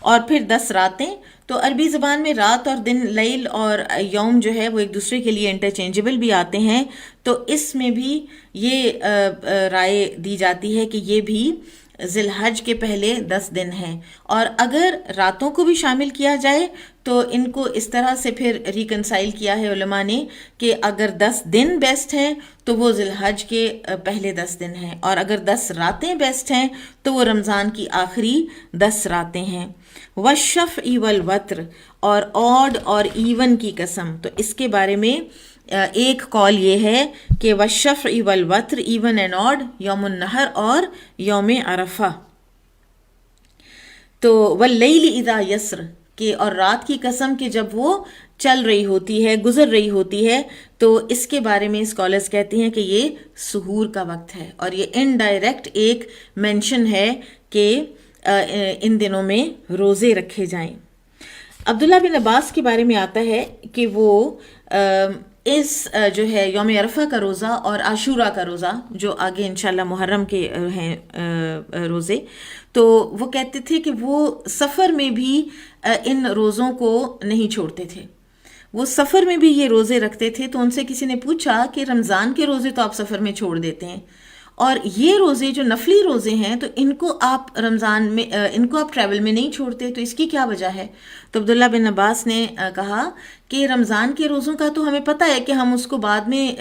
اور پھر 10 راتیں۔ تو عربی زبان میں رات اور دن، لیل اور یوم جو ہے وہ ایک دوسرے کے لیے انٹرچینجبل بھی آتے ہیں، تو اس میں بھی یہ رائے دی جاتی ہے کہ یہ بھی ذی الحج کے پہلے 10 دن ہیں، اور اگر راتوں کو بھی شامل کیا جائے تو ان کو اس طرح سے پھر ریکنسائل کیا ہے علماء نے کہ اگر 10 دن بیسٹ ہیں تو وہ ذی الحج کے پہلے 10 دن ہیں، اور اگر 10 راتیں بیسٹ ہیں تو وہ رمضان کی آخری 10 راتیں ہیں۔ والشفع والوتر، اور آڈ اور ایون کی قسم، تو اس کے بارے میں ایک قول یہ ہے کہ والشفع والوتر، ایون اینڈ آڈ، یوم النحر اور یوم عرفہ۔ تو واللیل اذا یسر، کہ اور رات کی قسم کہ جب وہ چل رہی ہوتی ہے، گزر رہی ہوتی ہے، تو اس کے بارے میں اسکالرز کہتے ہیں کہ یہ سحور کا وقت ہے، اور یہ انڈائریکٹ ایک مینشن ہے کہ ان دنوں میں روزے رکھے جائیں۔ عبداللہ بن عباس کے بارے میں آتا ہے کہ وہ اس جو ہے یوم عرفہ کا روزہ اور عاشورہ کا روزہ، جو آگے انشاءاللہ محرم کے ہیں روزے، تو وہ کہتے تھے کہ وہ سفر میں بھی ان روزوں کو نہیں چھوڑتے تھے، وہ سفر میں بھی یہ روزے رکھتے تھے۔ تو ان سے کسی نے پوچھا کہ رمضان کے روزے تو آپ سفر میں چھوڑ دیتے ہیں، اور یہ روزے جو نفلی روزے ہیں تو ان کو آپ رمضان میں، ان کو آپ ٹریول میں نہیں چھوڑتے، تو اس کی کیا وجہ ہے؟ تو عبداللہ بن عباس نے کہا کہ رمضان کے روزوں کا تو ہمیں پتہ ہے کہ ہم اس کو بعد میں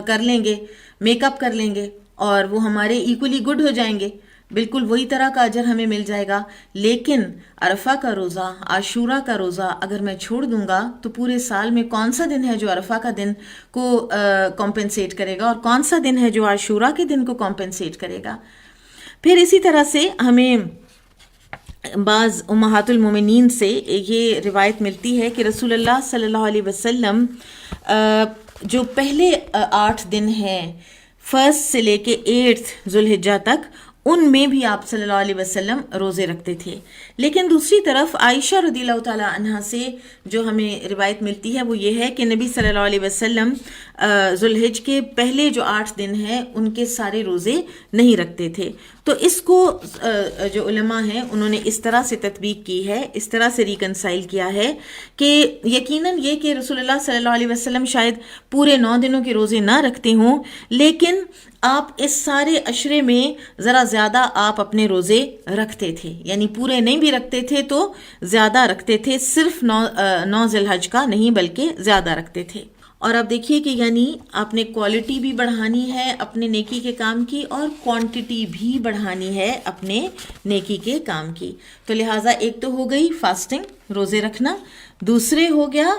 کر لیں گے، میک اپ کر لیں گے، اور وہ ہمارے ایکولی گڈ ہو جائیں گے، بالکل وہی طرح کا اجر ہمیں مل جائے گا. لیکن عرفہ کا روزہ، عاشورہ کا روزہ اگر میں چھوڑ دوں گا تو پورے سال میں کون سا دن ہے جو عرفہ کا دن کو کمپنسیٹ کرے گا، اور کون سا دن ہے جو عاشورہ کے دن کو کمپنسیٹ کرے گا. پھر اسی طرح سے ہمیں بعض امہات المومنین سے یہ روایت ملتی ہے کہ رسول اللہ صلی اللہ علیہ وسلم جو پہلے 8 دن ہیں 1 سے لے کے 8 ذوالحجہ تک، ان میں بھی آپ صلی اللہ علیہ وسلم روزے رکھتے تھے. لیکن دوسری طرف عائشہ رضی اللہ تعالیٰ عنہا سے جو ہمیں روایت ملتی ہے وہ یہ ہے کہ نبی صلی اللہ علیہ وسلم ذوالحج کے پہلے جو 8 دن ہیں ان کے سارے روزے نہیں رکھتے تھے. تو اس کو جو علماء ہیں انہوں نے اس طرح سے تطبیق کی ہے، اس طرح سے ریکنسائل کیا ہے کہ یقیناً یہ کہ رسول اللہ صلی اللہ علیہ وسلم شاید پورے 9 دنوں کے روزے نہ رکھتے ہوں، لیکن آپ اس سارے عشرے میں ذرا زیادہ آپ اپنے روزے رکھتے تھے، یعنی پورے نہیں بھی رکھتے تھے تو زیادہ رکھتے تھے، صرف 9 ذی الحج کا نہیں بلکہ زیادہ رکھتے تھے. اور اب دیکھیے کہ یعنی آپ نے کوالٹی بھی بڑھانی ہے اپنے نیکی کے کام کی، اور کوانٹٹی بھی بڑھانی ہے اپنے نیکی کے کام کی. تو لہٰذا ایک تو ہو گئی فاسٹنگ، روزے رکھنا، دوسرے ہو گیا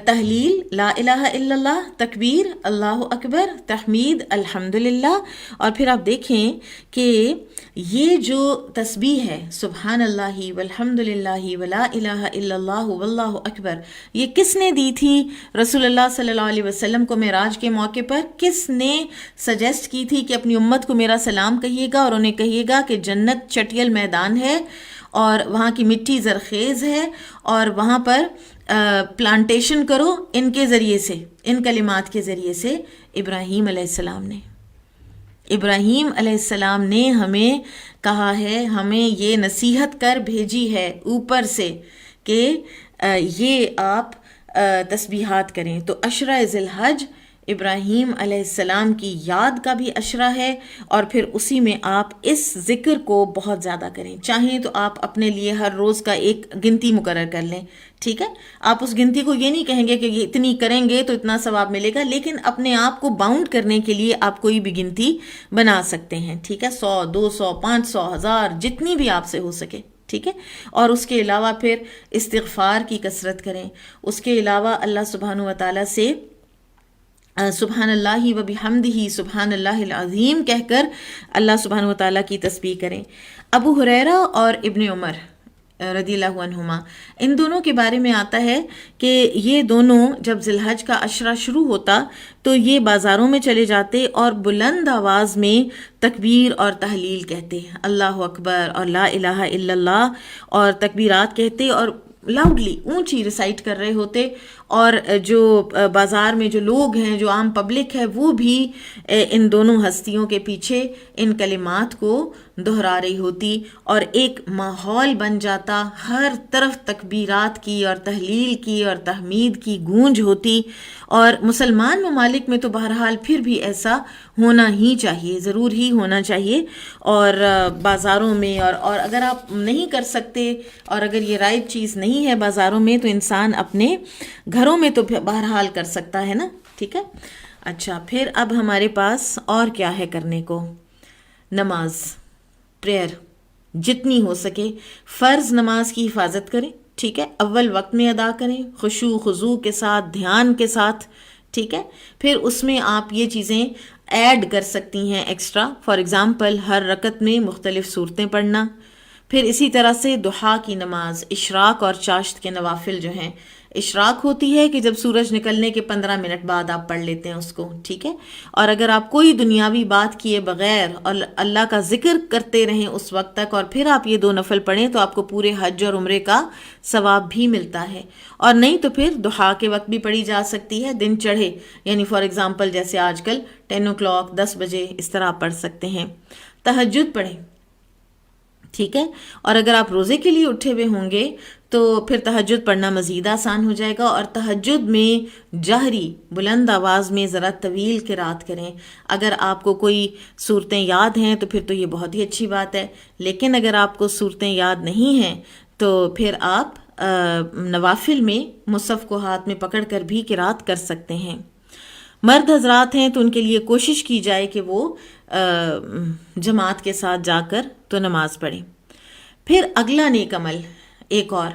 تحلیل لا الہ الا اللہ، تکبیر اللہ اکبر، تحمید الحمدللہ. اور پھر آپ دیکھیں کہ یہ جو تسبیح ہے سبحان اللہ والحمدللہ ولا الہ الا اللہ واللہ اکبر، یہ کس نے دی تھی رسول اللہ صلی اللہ علیہ وسلم کو معراج کے موقع پر؟ کس نے سجیسٹ کی تھی کہ اپنی امت کو میرا سلام کہیے گا اور انہیں کہیے گا کہ جنت چٹیل میدان ہے اور وہاں کی مٹی زرخیز ہے اور وہاں پر پلانٹیشن کرو ان کے ذریعے سے، ان کلمات کے ذریعے سے؟ ابراہیم علیہ السلام نے. ابراہیم علیہ السلام نے ہمیں کہا ہے، ہمیں یہ نصیحت کر بھیجی ہے اوپر سے کہ یہ آپ تسبیحات کریں. تو عشرہ ذی الحج ابراہیم علیہ السلام کی یاد کا بھی عشرہ ہے، اور پھر اسی میں آپ اس ذکر کو بہت زیادہ کریں. چاہیں تو آپ اپنے لیے ہر روز کا ایک گنتی مقرر کر لیں، ٹھیک ہے؟ آپ اس گنتی کو یہ نہیں کہیں گے کہ یہ اتنی کریں گے تو اتنا ثواب ملے گا، لیکن اپنے آپ کو باؤنڈ کرنے کے لیے آپ کوئی بھی گنتی بنا سکتے ہیں، ٹھیک ہے؟ 100 200 500 1000 جتنی بھی آپ سے ہو سکے، ٹھیک ہے؟ اور اس کے علاوہ پھر استغفار کی کثرت کریں. اس کے علاوہ اللہ سبحانہ و تعالیٰ سے سبحان اللہ و بحمدہ سبحان اللہ العظیم کہہ کر اللہ سبحانہ و تعالیٰ کی تسبیح کریں. ابو ہریرہ اور ابن عمر رضی اللہ عنہما، ان دونوں کے بارے میں آتا ہے کہ یہ دونوں جب ذی الحج کا عشرہ شروع ہوتا تو یہ بازاروں میں چلے جاتے اور بلند آواز میں تکبیر اور تحلیل کہتے، اللہ اکبر اور لا الہ الا اللہ اور تکبیرات کہتے، اور لاؤڈلی اونچی ریسائٹ کر رہے ہوتے. اور جو بازار میں جو لوگ ہیں، جو عام پبلک ہے، وہ بھی ان دونوں ہستیوں کے پیچھے ان کلمات کو دہرا رہی ہوتی، اور ایک ماحول بن جاتا، ہر طرف تکبیرات کی اور تحلیل کی اور تحمید کی گونج ہوتی. اور مسلمان ممالک میں تو بہرحال پھر بھی ایسا ہونا ہی چاہیے، ضرور ہی ہونا چاہیے. اور بازاروں میں اور اگر آپ نہیں کر سکتے اور اگر یہ رائج چیز نہیں ہے بازاروں میں، تو انسان اپنے گھروں میں تو بہرحال کر سکتا ہے نا، ٹھیک ہے؟ اچھا، پھر اب ہمارے پاس اور کیا ہے کرنے کو؟ نماز، پریئر، جتنی ہو سکے فرض نماز کی حفاظت کریں، ٹھیک ہے؟ اول وقت میں ادا کریں، خشوع خضوع کے ساتھ، دھیان کے ساتھ، ٹھیک ہے؟ پھر اس میں آپ یہ چیزیں ایڈ کر سکتی ہیں ایکسٹرا، فار ایگزامپل ہر رکعت میں مختلف صورتیں پڑھنا. پھر اسی طرح سے ضحیٰ کی نماز، اشراق اور چاشت کے نوافل جو ہیں، اشراق ہوتی ہے کہ جب سورج نکلنے کے 15 منٹ بعد آپ پڑھ لیتے ہیں اس کو، ٹھیک ہے؟ اور اگر آپ کوئی دنیاوی بات کیے بغیر اور اللہ کا ذکر کرتے رہیں اس وقت تک، اور پھر آپ یہ 2 نفل پڑھیں تو آپ کو پورے حج اور عمرے کا ثواب بھی ملتا ہے. اور نہیں تو پھر ضحیٰ کے وقت بھی پڑھی جا سکتی ہے، دن چڑھے، یعنی فار ایگزامپل جیسے آج کل 10 o'clock 10 بجے اس طرح آپ پڑھ سکتے ہیں. تہجد پڑھیں، ٹھیک ہے؟ اور اگر آپ روزے کے لیے اٹھے ہوئے ہوں گے تو پھر تہجد پڑھنا مزید آسان ہو جائے گا. اور تہجد میں جہری بلند آواز میں ذرا طویل قرات کریں. اگر آپ کو کوئی صورتیں یاد ہیں تو پھر تو یہ بہت ہی اچھی بات ہے، لیکن اگر آپ کو صورتیں یاد نہیں ہیں تو پھر آپ نوافل میں مصحف کو ہاتھ میں پکڑ کر بھی قرات کر سکتے ہیں. مرد حضرات ہیں تو ان کے لیے کوشش کی جائے کہ وہ جماعت کے ساتھ جا کر تو نماز پڑھیں. پھر اگلا نیک عمل ایک اور،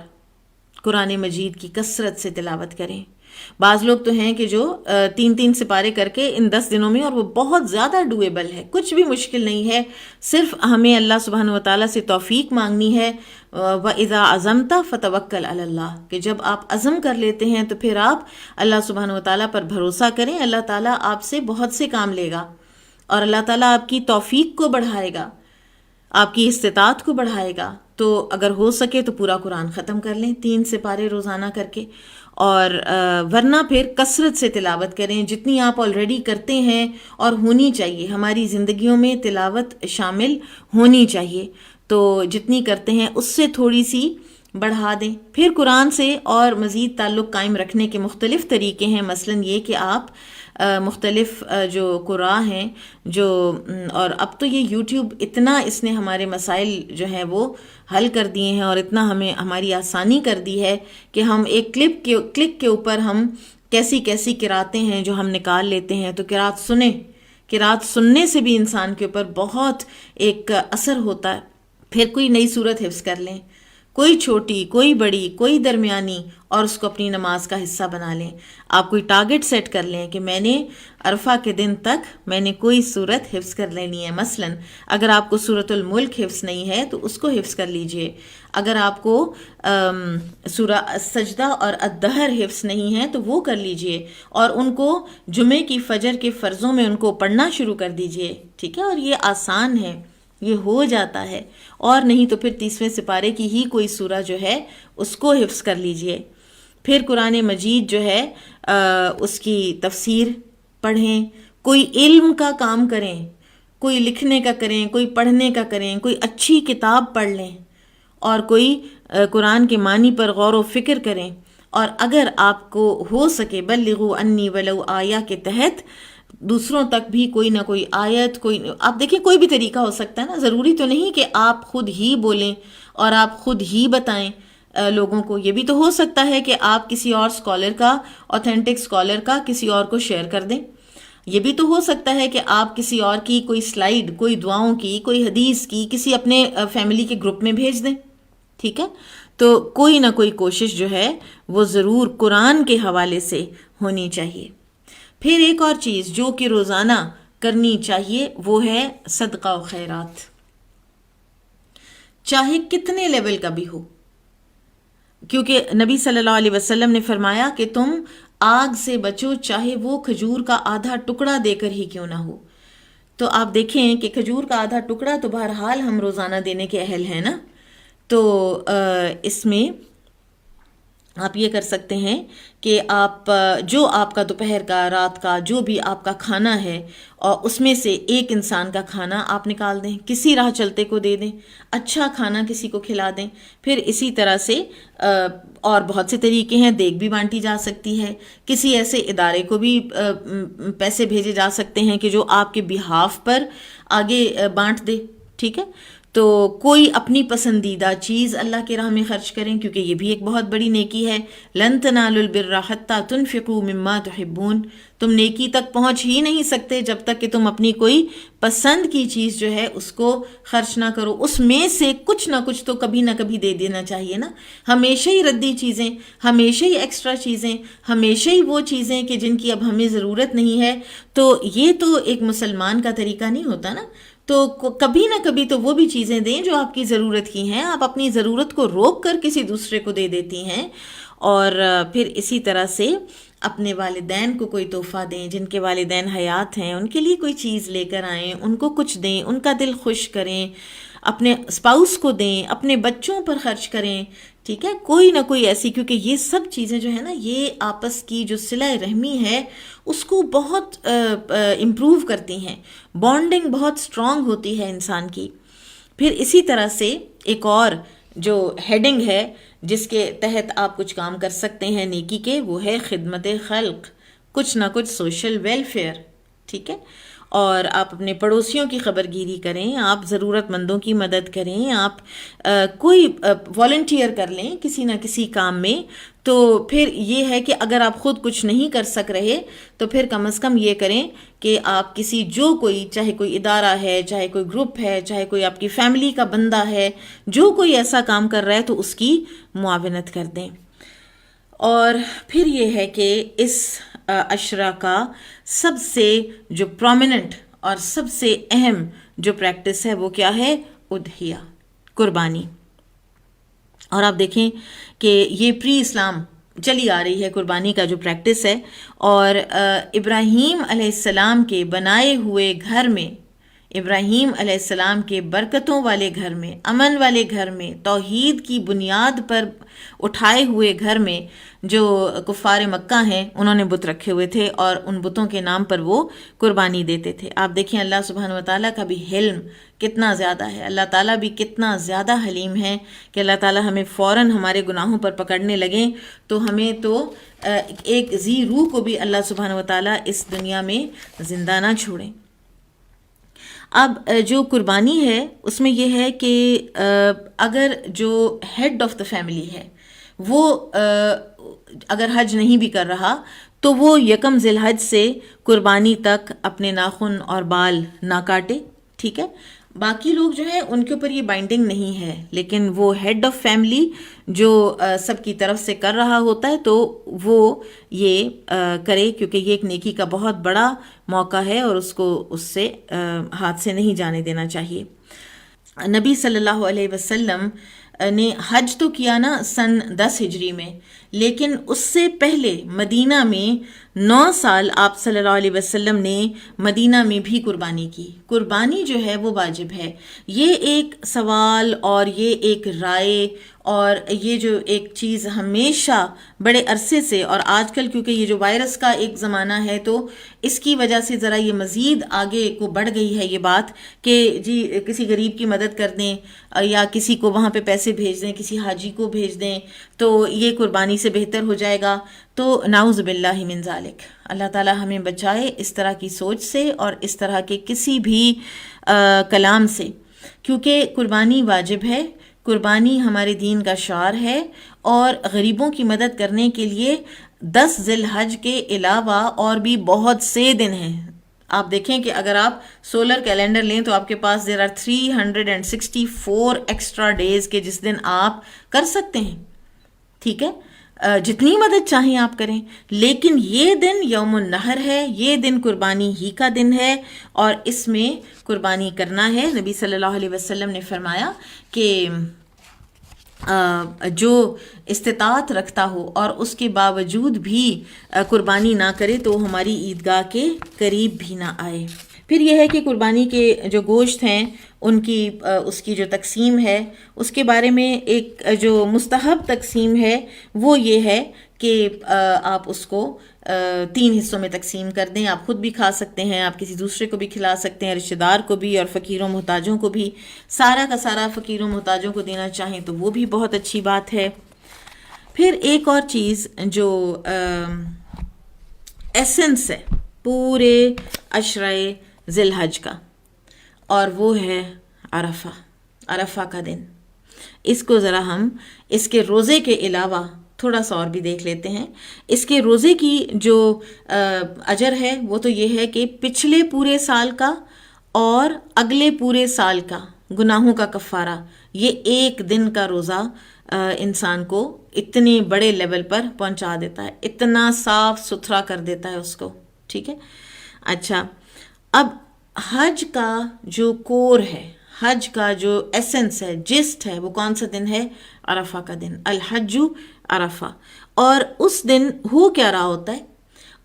قرآن مجید کی کثرت سے تلاوت کریں. بعض لوگ تو ہیں کہ جو 3 سپارے کر کے ان 10 دنوں میں، اور وہ بہت زیادہ ڈویبل ہے، کچھ بھی مشکل نہیں ہے، صرف ہمیں اللہ سبحانہ وتعالیٰ سے توفیق مانگنی ہے. وَإِذَا عَزَمْتَ فَتَوَكَّلْ عَلَى اللَّهِ، کہ جب آپ عزم کر لیتے ہیں تو پھر آپ اللہ سبحانہ وتعالیٰ پر بھروسہ کریں. اللہ تعالیٰ آپ سے بہت سے کام لے گا، اور اللہ تعالیٰ آپ کی توفیق کو بڑھائے گا، آپ کی استطاعت کو بڑھائے گا. تو اگر ہو سکے تو پورا قرآن ختم کر لیں 3 سپارے روزانہ کر کے، اور ورنہ پھر کثرت سے تلاوت کریں جتنی آپ آلریڈی کرتے ہیں، اور ہونی چاہیے. ہماری زندگیوں میں تلاوت شامل ہونی چاہیے، تو جتنی کرتے ہیں اس سے تھوڑی سی بڑھا دیں. پھر قرآن سے اور مزید تعلق قائم رکھنے کے مختلف طریقے ہیں، مثلاً یہ کہ آپ مختلف جو قراء ہیں جو، اور اب تو یہ یوٹیوب اتنا اس نے ہمارے مسائل جو ہیں وہ حل کر دیے ہیں، اور اتنا ہماری آسانی کر دی ہے کہ ہم ایک کلک کے اوپر ہم کیسی قراتیں ہیں جو ہم نکال لیتے ہیں. تو قرات سننے سے بھی انسان کے اوپر بہت ایک اثر ہوتا ہے. پھر کوئی نئی صورت حفظ کر لیں، کوئی چھوٹی، کوئی بڑی، کوئی درمیانی، اور اس کو اپنی نماز کا حصہ بنا لیں. آپ کوئی ٹارگٹ سیٹ کر لیں کہ میں نے عرفہ کے دن تک میں نے کوئی صورت حفظ کر لینی ہے. مثلا اگر آپ کو سورۃ الملک حفظ نہیں ہے تو اس کو حفظ کر لیجئے. اگر آپ کو سورہ سجدہ اور الدہر حفظ نہیں ہے تو وہ کر لیجئے، اور ان کو جمعے کی فجر کے فرضوں میں ان کو پڑھنا شروع کر دیجئے. ٹھیک ہے، اور یہ آسان ہے، یہ ہو جاتا ہے. اور نہیں تو پھر 30ویں سپارے کی ہی کوئی سورہ جو ہے اس کو حفظ کر لیجئے. پھر قرآن مجید جو ہے اس کی تفسیر پڑھیں. کوئی علم کا کام کریں، کوئی لکھنے کا کریں، کوئی پڑھنے کا کریں، کوئی اچھی کتاب پڑھ لیں، اور کوئی قرآن کے معنی پر غور و فکر کریں. اور اگر آپ کو ہو سکے بلغوا انی ولو آیہ کے تحت دوسروں تک بھی کوئی نہ کوئی آیت، کوئی آپ دیکھیں کوئی بھی طریقہ ہو سکتا ہے نا. ضروری تو نہیں کہ آپ خود ہی بولیں اور آپ خود ہی بتائیں لوگوں کو. یہ بھی تو ہو سکتا ہے کہ آپ کسی اور اسکالر کا، اوتھینٹک اسکالر کا کسی اور کو شیئر کر دیں. یہ بھی تو ہو سکتا ہے کہ آپ کسی اور کی کوئی سلائیڈ، کوئی دعاؤں کی، کوئی حدیث کی کسی اپنے فیملی کے گروپ میں بھیج دیں. ٹھیک ہے، تو کوئی نہ کوئی کوشش جو ہے وہ ضرور قرآن کے حوالے سے ہونی چاہیے. پھر ایک اور چیز جو کہ روزانہ کرنی چاہیے وہ ہے صدقہ و خیرات، چاہے کتنے لیول کا بھی ہو. کیونکہ نبی صلی اللہ علیہ وسلم نے فرمایا کہ تم آگ سے بچو چاہے وہ کھجور کا آدھا ٹکڑا دے کر ہی کیوں نہ ہو. تو آپ دیکھیں کہ کھجور کا آدھا ٹکڑا تو بہرحال ہم روزانہ دینے کے اہل ہیں نا. تو اس میں آپ یہ کر سکتے ہیں کہ آپ جو آپ کا دوپہر کا، رات کا جو بھی آپ کا کھانا ہے، اور اس میں سے ایک انسان کا کھانا آپ نکال دیں، کسی راہ چلتے کو دے دیں، اچھا کھانا کسی کو کھلا دیں. پھر اسی طرح سے اور بہت سے طریقے ہیں، دیگ بھی بانٹی جا سکتی ہے، کسی ایسے ادارے کو بھی پیسے بھیجے جا سکتے ہیں کہ جو آپ کے بہاف پر آگے بانٹ دے. ٹھیک ہے، تو کوئی اپنی پسندیدہ چیز اللہ کی راہ میں خرچ کریں، کیونکہ یہ بھی ایک بہت بڑی نیکی ہے. لن تنالوا البر حتى تنفقوا مما تحبون. تم نیکی تک پہنچ ہی نہیں سکتے جب تک کہ تم اپنی کوئی پسند کی چیز جو ہے اس کو خرچ نہ کرو. اس میں سے کچھ نہ کچھ تو کبھی نہ کبھی دے دینا چاہیے نا. ہمیشہ ہی ردی چیزیں، ہمیشہ ہی ایکسٹرا چیزیں، ہمیشہ ہی وہ چیزیں کہ جن کی اب ہمیں ضرورت نہیں ہے، تو یہ تو ایک مسلمان کا طریقہ نہیں ہوتا نا. تو کبھی نہ کبھی تو وہ بھی چیزیں دیں جو آپ کی ضرورت کی ہیں. آپ اپنی ضرورت کو روک کر کسی دوسرے کو دے دیتی ہیں. اور پھر اسی طرح سے اپنے والدین کو کوئی تحفہ دیں، جن کے والدین حیات ہیں ان کے لیے کوئی چیز لے کر آئیں، ان کو کچھ دیں، ان کا دل خوش کریں. اپنے اسپاؤس کو دیں، اپنے بچوں پر خرچ کریں. ٹھیک ہے، کوئی نہ کوئی ایسی، کیونکہ یہ سب چیزیں جو ہے نا یہ آپس کی جو صلہ رحمی ہے اس کو بہت امپروو کرتی ہیں. بانڈنگ بہت اسٹرانگ ہوتی ہے انسان کی. پھر اسی طرح سے ایک اور جو ہیڈنگ ہے جس کے تحت آپ کچھ کام کر سکتے ہیں نیکی کے، وہ ہے خدمت خلق، کچھ نہ کچھ سوشل ویلفیئر. ٹھیک ہے، اور آپ اپنے پڑوسیوں کی خبر گیری کریں، آپ ضرورت مندوں کی مدد کریں، آپ کوئی والنٹیئر کر لیں کسی نہ کسی کام میں، تو پھر یہ ہے کہ اگر آپ خود کچھ نہیں کر سک رہے تو پھر کم از کم یہ کریں کہ آپ کسی جو کوئی، چاہے کوئی ادارہ ہے، چاہے کوئی گروپ ہے، چاہے کوئی آپ کی فیملی کا بندہ ہے، جو کوئی ایسا کام کر رہا ہے تو اس کی معاونت کر دیں۔ اور پھر یہ ہے کہ اس عشرہ کا سب سے جو پرومیننٹ اور سب سے اہم جو پریکٹس ہے وہ کیا ہے؟ اضحیہ، قربانی۔ اور آپ دیکھیں کہ یہ پری اسلام چلی آ رہی ہے قربانی کا جو پریکٹس ہے، اور ابراہیم علیہ السلام کے بنائے ہوئے گھر میں، ابراہیم علیہ السلام کے برکتوں والے گھر میں، امن والے گھر میں، توحید کی بنیاد پر اٹھائے ہوئے گھر میں جو کفار مکہ ہیں انہوں نے بت رکھے ہوئے تھے، اور ان بتوں کے نام پر وہ قربانی دیتے تھے۔ آپ دیکھیں اللہ سبحانہ وتعالیٰ کا بھی حلم کتنا زیادہ ہے، اللہ تعالیٰ بھی کتنا زیادہ حلیم ہے کہ اللہ تعالیٰ ہمیں فوراً ہمارے گناہوں پر پکڑنے لگیں تو ہمیں تو ایک ذی روح کو بھی اللہ سبحانہ وتعالیٰ اس دنیا میں زندہ نہ چھوڑیں۔ اب جو قربانی ہے اس میں یہ ہے کہ اگر جو ہیڈ آف دا فیملی ہے وہ اگر حج نہیں بھی کر رہا تو وہ یکم ذی الحج سے قربانی تک اپنے ناخن اور بال نہ کاٹے، ٹھیک ہے۔ باقی لوگ جو ہیں ان کے اوپر یہ بائنڈنگ نہیں ہے، لیکن وہ ہیڈ آف فیملی جو سب کی طرف سے کر رہا ہوتا ہے تو وہ یہ کرے، کیونکہ یہ ایک نیکی کا بہت بڑا موقع ہے اور اس کو اس سے ہاتھ سے نہیں جانے دینا چاہیے۔ نبی صلی اللہ علیہ وسلم نے حج تو کیا نا سن 10 ہجری میں، لیکن اس سے پہلے مدینہ میں 9 سال آپ صلی اللہ علیہ وسلم نے مدینہ میں بھی قربانی کی۔ قربانی جو ہے وہ واجب ہے۔ یہ ایک سوال اور یہ ایک رائے اور یہ جو ایک چیز ہمیشہ بڑے عرصے سے، اور آج کل کیونکہ یہ جو وائرس کا ایک زمانہ ہے تو اس کی وجہ سے ذرا یہ مزید آگے کو بڑھ گئی ہے یہ بات کہ جی کسی غریب کی مدد کر دیں یا کسی کو وہاں پہ پیسے بھیج دیں، کسی حاجی کو بھیج دیں تو یہ قربانی سے بہتر ہو جائے گا۔ تو نعوذ باللہ من ذالک، اللہ تعالی ہمیں بچائے اس طرح کی سوچ سے اور اس طرح کے کسی بھی کلام سے، کیونکہ قربانی واجب ہے، قربانی ہمارے دین کا شعار ہے، اور غریبوں کی مدد کرنے کے لیے 10 ذی الحج کے علاوہ اور بھی بہت سے دن ہیں۔ آپ دیکھیں کہ اگر آپ سولر کیلنڈر لیں تو آپ کے پاس there are 364 ایکسٹرا ڈیز کے جس دن آپ کر سکتے ہیں، ٹھیک ہے، جتنی مدد چاہیں آپ کریں، لیکن یہ دن یوم النحر ہے، یہ دن قربانی ہی کا دن ہے اور اس میں قربانی کرنا ہے۔ نبی صلی اللہ علیہ وسلم نے فرمایا کہ جو استطاعت رکھتا ہو اور اس کے باوجود بھی قربانی نہ کرے تو ہماری عیدگاہ کے قریب بھی نہ آئے۔ پھر یہ ہے کہ قربانی کے جو گوشت ہیں ان کی اس کی جو تقسیم ہے اس کے بارے میں ایک جو مستحب تقسیم ہے وہ یہ ہے کہ آپ اس کو 3 حصوں میں تقسیم کر دیں۔ آپ خود بھی کھا سکتے ہیں، آپ کسی دوسرے کو بھی کھلا سکتے ہیں، رشتہ دار کو بھی اور فقیروں محتاجوں کو بھی، سارا کا سارا فقیروں محتاجوں کو دینا چاہیں تو وہ بھی بہت اچھی بات ہے۔ پھر ایک اور چیز جو ایسنس ہے پورے عشرہ ذی الحج کا، اور وہ ہے عرفہ کا دن۔ اس کو ذرا ہم اس کے روزے کے علاوہ تھوڑا سا اور بھی دیکھ لیتے ہیں۔ اس کے روزے کی جو اجر ہے وہ تو یہ ہے کہ پچھلے پورے سال کا اور اگلے پورے سال کا گناہوں کا کفارہ، یہ ایک دن کا روزہ انسان کو اتنے بڑے لیول پر پہنچا دیتا ہے، اتنا صاف ستھرا کر دیتا ہے اس کو، ٹھیک ہے۔ اچھا، اب حج کا جو کور ہے، حج کا جو ایسنس ہے، جسٹ ہے، وہ کون سا دن ہے؟ عرفہ کا دن، الحج عرفہ۔ اور اس دن ہو کیا رہا ہوتا ہے،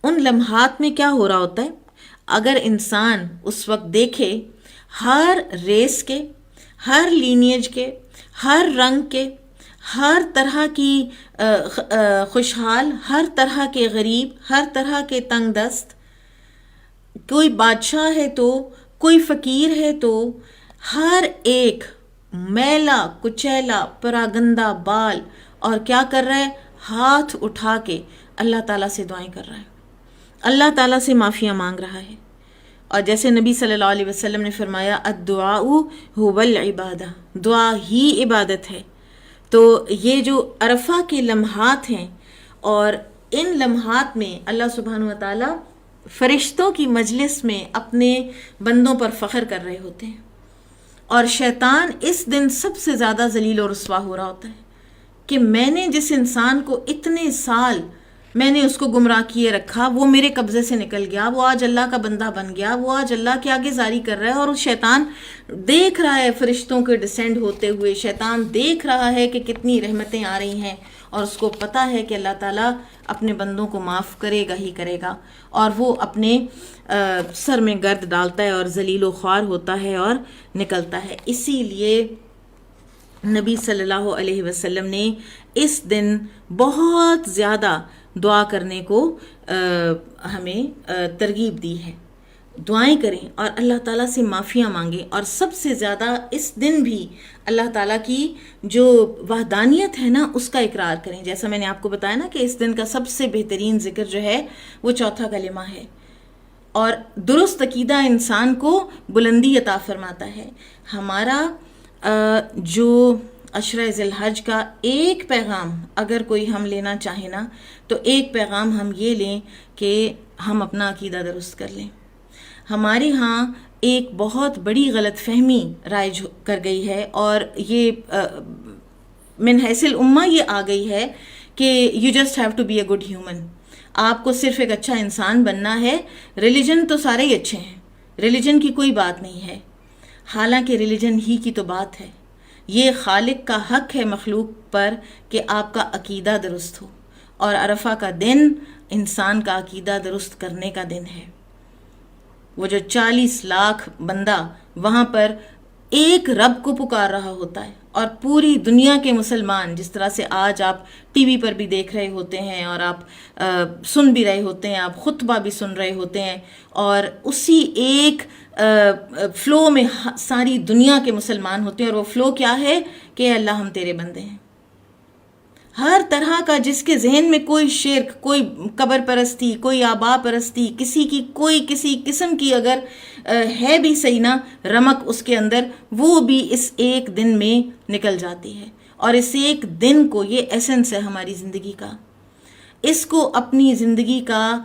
ان لمحات میں کیا ہو رہا ہوتا ہے، اگر انسان اس وقت دیکھے ہر ریس کے، ہر لینیج کے، ہر رنگ کے، ہر طرح کی خوشحال، ہر طرح کے غریب، ہر طرح کے تنگ دست، کوئی بادشاہ ہے تو کوئی فقیر ہے تو ہر ایک میلا کچیلا پراگندہ بال اور کیا کر رہا ہے، ہاتھ اٹھا کے اللہ تعالیٰ سے دعائیں کر رہا ہے، اللہ تعالیٰ سے معافیاں مانگ رہا ہے، اور جیسے نبی صلی اللہ علیہ وسلم نے فرمایا الدعاء هو العبادہ، دعا ہی عبادت ہے. تو یہ جو عرفہ کے لمحات ہیں، اور ان لمحات میں اللہ سبحانہ وتعالی فرشتوں کی مجلس میں اپنے بندوں پر فخر کر رہے ہوتے ہیں، اور شیطان اس دن سب سے زیادہ ذلیل و رسوا ہو رہا ہوتا ہے کہ میں نے جس انسان کو اتنے سال میں نے اس کو گمراہ کیے رکھا، وہ میرے قبضے سے نکل گیا، وہ آج اللہ کا بندہ بن گیا، وہ آج اللہ کے آگے زاری کر رہا ہے، اور شیطان دیکھ رہا ہے فرشتوں کے ڈسینڈ ہوتے ہوئے، شیطان دیکھ رہا ہے کہ کتنی رحمتیں آ رہی ہیں، اور اس کو پتہ ہے کہ اللہ تعالیٰ اپنے بندوں کو معاف کرے گا ہی کرے گا، اور وہ اپنے سر میں گرد ڈالتا ہے اور ذلیل و خوار ہوتا ہے اور نکلتا ہے. اسی لیے نبی صلی اللہ علیہ وسلم نے اس دن بہت زیادہ دعا کرنے کو ہمیں ترغیب دی ہے. دعائیں کریں اور اللہ تعالیٰ سے معافیاں مانگیں، اور سب سے زیادہ اس دن بھی اللہ تعالیٰ کی جو وحدانیت ہے نا اس کا اقرار کریں. جیسا میں نے آپ کو بتایا نا کہ اس دن کا سب سے بہترین ذکر جو ہے وہ چوتھا کلمہ ہے، اور درست عقیدہ انسان کو بلندی عطا فرماتا ہے. ہمارا جو عشرہ ذی الحج کا ایک پیغام اگر کوئی ہم لینا چاہیں نا، تو ایک پیغام ہم یہ لیں کہ ہم اپنا عقیدہ درست کر لیں. ہمارے ہاں ایک بہت بڑی غلط فہمی رائج کر گئی ہے، اور یہ من حیث الامہ یہ آ گئی ہے کہ you just have to be a good human. آپ کو صرف ایک اچھا انسان بننا ہے، ریلیجن تو سارے ہی اچھے ہیں، ریلیجن کی کوئی بات نہیں ہے. حالانکہ ریلیجن ہی کی تو بات ہے، یہ خالق کا حق ہے مخلوق پر کہ آپ کا عقیدہ درست ہو، اور عرفہ کا دن انسان کا عقیدہ درست کرنے کا دن ہے. وہ جو 40 لاکھ بندہ وہاں پر ایک رب کو پکار رہا ہوتا ہے، اور پوری دنیا کے مسلمان جس طرح سے آج آپ ٹی وی پر بھی دیکھ رہے ہوتے ہیں، اور آپ سن بھی رہے ہوتے ہیں، آپ خطبہ بھی سن رہے ہوتے ہیں، اور اسی ایک فلو میں ساری دنیا کے مسلمان ہوتے ہیں. اور وہ فلو کیا ہے کہ اللہ ہم تیرے بندے ہیں. ہر طرح کا جس کے ذہن میں کوئی شرک، کوئی قبر پرستی، کوئی آبا پرستی، کسی کی کوئی کسی قسم کی اگر ہے بھی صحیح نا رمق اس کے اندر، وہ بھی اس ایک دن میں نکل جاتی ہے. اور اس ایک دن کو، یہ ایسنس ہے ہماری زندگی کا، اس کو اپنی زندگی کا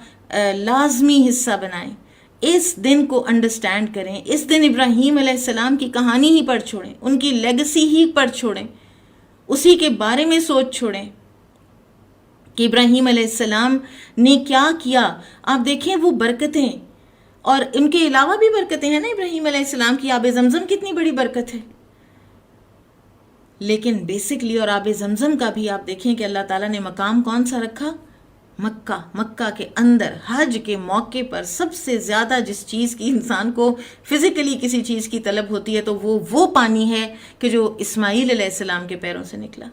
لازمی حصہ بنائیں. اس دن کو انڈرسٹینڈ کریں. اس دن ابراہیم علیہ السلام کی کہانی ہی پڑھ چھوڑیں، ان کی لیگسی ہی پڑھ چھوڑیں، اسی کے بارے میں سوچ چھوڑیں کہ ابراہیم علیہ السلام نے کیا کیا. آپ دیکھیں وہ برکتیں، اور ان کے علاوہ بھی برکتیں ہیں نا. ابراہیم علیہ السلام کی آب زمزم کتنی بڑی برکت ہے، لیکن بیسکلی اور آب زمزم کا بھی آپ دیکھیں کہ اللہ تعالیٰ نے مقام کون سا رکھا؟ مکہ. مکہ کے اندر حج کے موقع پر سب سے زیادہ جس چیز کی انسان کو فزیکلی کسی چیز کی طلب ہوتی ہے تو وہ پانی ہے کہ جو اسماعیل علیہ السلام کے پیروں سے نکلا،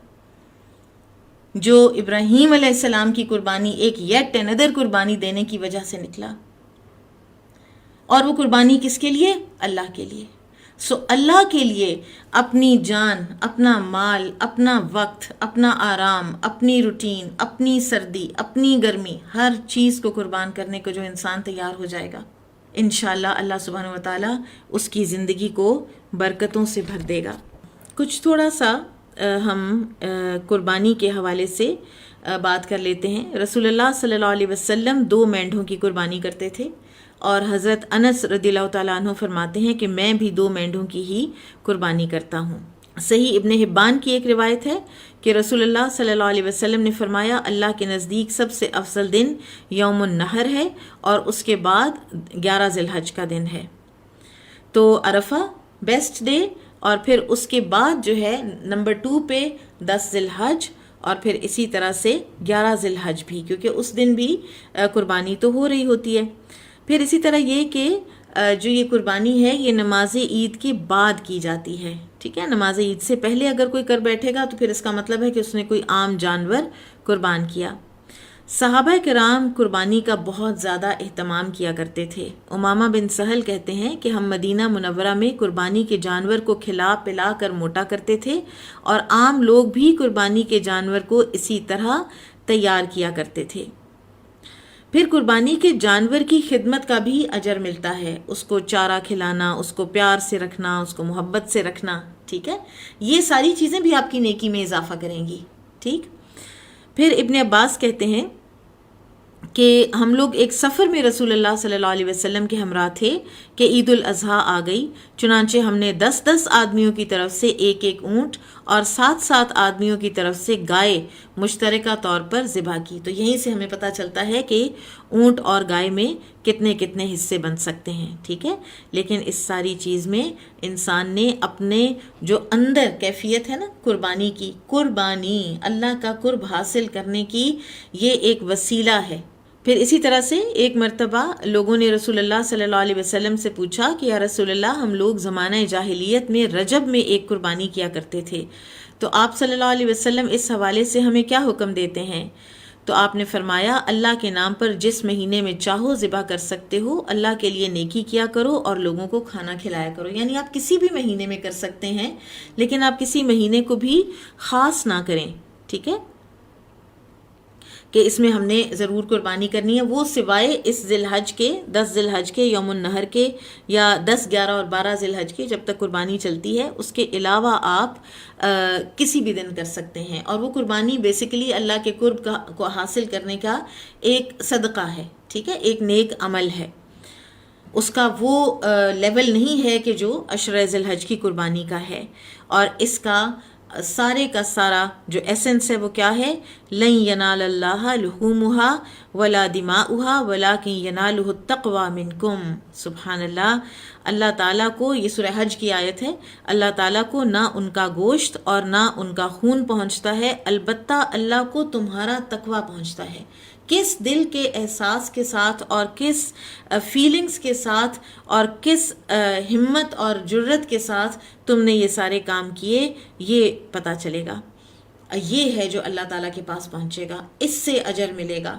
جو ابراہیم علیہ السلام کی قربانی ایک یٹ انادر قربانی دینے کی وجہ سے نکلا. اور وہ قربانی کس کے لیے؟ اللہ کے لیے. اللہ کے لیے اپنی جان، اپنا مال، اپنا وقت، اپنا آرام، اپنی روٹین، اپنی سردی، اپنی گرمی، ہر چیز کو قربان کرنے کو جو انسان تیار ہو جائے گا، انشاءاللہ اللہ سبحانہ و تعالیٰ اس کی زندگی کو برکتوں سے بھر دے گا. کچھ تھوڑا سا ہم قربانی کے حوالے سے بات کر لیتے ہیں. رسول اللہ صلی اللہ علیہ وسلم 2 مینڈھوں کی قربانی کرتے تھے، اور حضرت انس رضی اللہ تعالیٰ عنہ فرماتے ہیں کہ میں بھی 2 مینڈھوں کی ہی قربانی کرتا ہوں. صحیح ابن حبان کی ایک روایت ہے کہ رسول اللہ صلی اللہ علیہ وسلم نے فرمایا اللہ کے نزدیک سب سے افضل دن یوم النحر ہے، اور اس کے بعد 11 ذی الحج کا دن ہے. تو عرفہ بیسٹ ڈے، اور پھر اس کے بعد جو ہے نمبر 2 پہ 10 ذی الحج، اور پھر اسی طرح سے 11 ذی الحج بھی، کیونکہ اس دن بھی قربانی تو ہو رہی ہوتی ہے. پھر اسی طرح یہ کہ جو یہ قربانی ہے یہ نماز عید کے بعد کی جاتی ہے. ٹھیک ہے، نماز عید سے پہلے اگر کوئی کر بیٹھے گا تو پھر اس کا مطلب ہے کہ اس نے کوئی عام جانور قربان کیا. صحابہ کرام قربانی کا بہت زیادہ اہتمام کیا کرتے تھے. امامہ بن سہل کہتے ہیں کہ ہم مدینہ منورہ میں قربانی کے جانور کو کھلا پلا کر موٹا کرتے تھے، اور عام لوگ بھی قربانی کے جانور کو اسی طرح تیار کیا کرتے تھے. پھر قربانی کے جانور کی خدمت کا بھی اجر ملتا ہے، اس کو چارہ کھلانا، اس کو پیار سے رکھنا، اس کو محبت سے رکھنا، ٹھیک ہے، یہ ساری چیزیں بھی آپ کی نیکی میں اضافہ کریں گی، ٹھیک۔ پھر ابن عباس کہتے ہیں کہ ہم لوگ ایک سفر میں رسول اللہ صلی اللہ علیہ وسلم کے ہمراہ تھے کہ عید الاضحیٰ آ گئی، چنانچہ ہم نے 10 آدمیوں کی طرف سے ایک اونٹ اور 7 آدمیوں کی طرف سے گائے مشترکہ طور پر ذبح کی۔ تو یہیں سے ہمیں پتہ چلتا ہے کہ اونٹ اور گائے میں کتنے کتنے حصے بن سکتے ہیں، ٹھیک ہے۔ لیکن اس ساری چیز میں انسان نے اپنے جو اندر کیفیت ہے نا قربانی کی، قربانی اللہ کا قرب حاصل کرنے کی یہ ایک وسیلہ ہے۔ پھر اسی طرح سے ایک مرتبہ لوگوں نے رسول اللہ صلی اللہ علیہ وسلم سے پوچھا کہ یا رسول اللہ، ہم لوگ زمانہ جاہلیت میں رجب میں ایک قربانی کیا کرتے تھے، تو آپ صلی اللہ علیہ وسلم اس حوالے سے ہمیں کیا حکم دیتے ہیں؟ تو آپ نے فرمایا، اللہ کے نام پر جس مہینے میں چاہو ذبح کر سکتے ہو، اللہ کے لیے نیکی کیا کرو اور لوگوں کو کھانا کھلایا کرو۔ یعنی آپ کسی بھی مہینے میں کر سکتے ہیں، لیکن آپ کسی مہینے کو بھی خاص نہ کریں، ٹھیک ہے، کہ اس میں ہم نے ضرور قربانی کرنی ہے، وہ سوائے اس ذی الحج کے 10 ذی الحج کے یوم النحر کے یا 10، 11 اور 12 ذی الحج کے جب تک قربانی چلتی ہے، اس کے علاوہ آپ کسی بھی دن کر سکتے ہیں۔ اور وہ قربانی بیسیکلی اللہ کے قرب کو حاصل کرنے کا ایک صدقہ ہے، ٹھیک ہے، ایک نیک عمل ہے، اس کا وہ لیول نہیں ہے کہ جو عشرہ ذی الحج کی قربانی کا ہے۔ اور اس کا سارے کا سارا جو ایسنس ہے وہ کیا ہے؟ لن ینال اللہ لحومها ولا دماؤها ولکن ینالہ التقوی منکم۔ سبحان اللہ، اللہ تعالیٰ کو، یہ سورہ حج کی آیت ہے، اللہ تعالیٰ کو نہ ان کا گوشت اور نہ ان کا خون پہنچتا ہے، البتہ اللہ کو تمہارا تقوی پہنچتا ہے۔ کس دل کے احساس کے ساتھ اور کس فیلنگز کے ساتھ اور کس ہمت اور جرت کے ساتھ تم نے یہ سارے کام کیے، یہ پتہ چلے گا۔ یہ ہے جو اللہ تعالیٰ کے پاس پہنچے گا، اس سے اجر ملے گا۔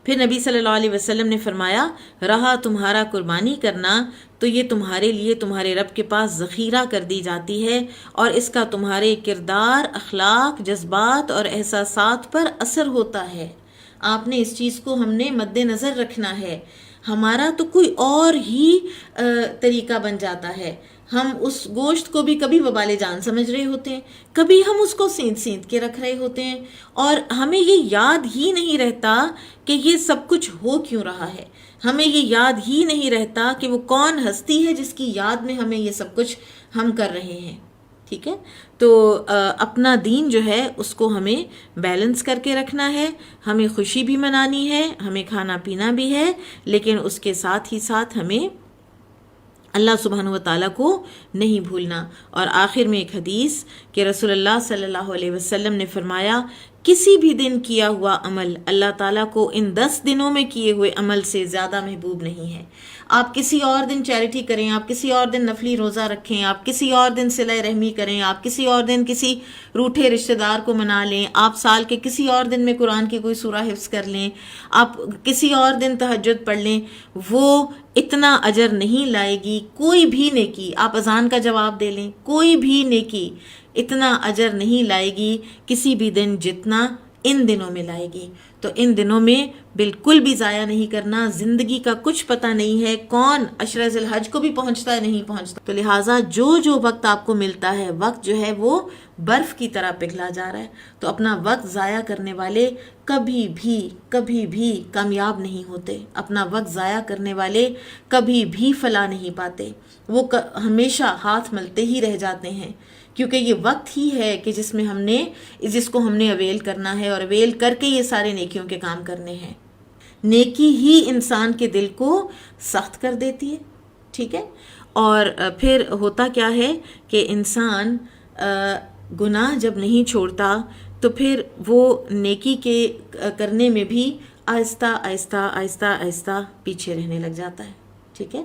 پھر نبی صلی اللہ علیہ وسلم نے فرمایا، رہا تمہارا قربانی کرنا تو یہ تمہارے لیے تمہارے رب کے پاس ذخیرہ کر دی جاتی ہے، اور اس کا تمہارے کردار، اخلاق، جذبات اور احساسات پر اثر ہوتا ہے۔ آپ نے اس چیز کو ہم نے مد نظر رکھنا ہے۔ ہمارا تو کوئی اور ہی طریقہ بن جاتا ہے، ہم اس گوشت کو بھی کبھی وبال جان سمجھ رہے ہوتے ہیں، کبھی ہم اس کو سینت سینت کے رکھ رہے ہوتے ہیں، اور ہمیں یہ یاد ہی نہیں رہتا کہ یہ سب کچھ ہو کیوں رہا ہے، ہمیں یہ یاد ہی نہیں رہتا کہ وہ کون ہستی ہے جس کی یاد میں ہمیں یہ سب کچھ ہم کر رہے ہیں، ٹھیک ہے۔ تو اپنا دین جو ہے اس کو ہمیں بیلنس کر کے رکھنا ہے، ہمیں خوشی بھی منانی ہے، ہمیں کھانا پینا بھی ہے، لیکن اس کے ساتھ ہی ساتھ ہمیں اللہ سبحانہ و تعالیٰ کو نہیں بھولنا۔ اور آخر میں ایک حدیث کہ رسول اللہ صلی اللہ علیہ وسلم نے فرمایا، کسی بھی دن کیا ہوا عمل اللہ تعالیٰ کو ان 10 دنوں میں کیے ہوئے عمل سے زیادہ محبوب نہیں ہے۔ آپ کسی اور دن چیریٹی کریں، آپ کسی اور دن نفلی روزہ رکھیں، آپ کسی اور دن صلہ رحمی کریں، آپ کسی اور دن کسی روٹھے رشتہ دار کو منا لیں، آپ سال کے کسی اور دن میں قرآن کی کوئی سورہ حفظ کر لیں، آپ کسی اور دن تہجد پڑھ لیں، وہ اتنا اجر نہیں لائے گی کوئی بھی نیکی۔ آپ اذان کا جواب دے لیں، کوئی بھی نیکی اتنا اجر نہیں لائے گی کسی بھی دن جتنا ان دنوں میں لائے گی۔ تو ان دنوں میں بالکل بھی ضائع نہیں کرنا، زندگی کا کچھ پتہ نہیں ہے، کون عشرہ ذی الحج کو بھی پہنچتا ہے نہیں پہنچتا، تو لہٰذا جو وقت آپ کو ملتا ہے، وقت جو ہے وہ برف کی طرح پگھلا جا رہا ہے، تو اپنا وقت ضائع کرنے والے کبھی بھی کامیاب نہیں ہوتے، اپنا وقت ضائع کرنے والے کبھی بھی فلاح نہیں پاتے، وہ ہمیشہ ہاتھ ملتے ہی رہ جاتے ہیں، کیونکہ یہ وقت ہی ہے کہ جس کو ہم نے اویل کرنا ہے، اور اویل کر کے یہ سارے نیکیوں کے کام کرنے ہیں۔ نیکی ہی انسان کے دل کو سخت کر دیتی ہے، ٹھیک ہے۔ اور پھر ہوتا کیا ہے کہ انسان گناہ جب نہیں چھوڑتا تو پھر وہ نیکی کے کرنے میں بھی آہستہ آہستہ پیچھے رہنے لگ جاتا ہے، ٹھیک ہے۔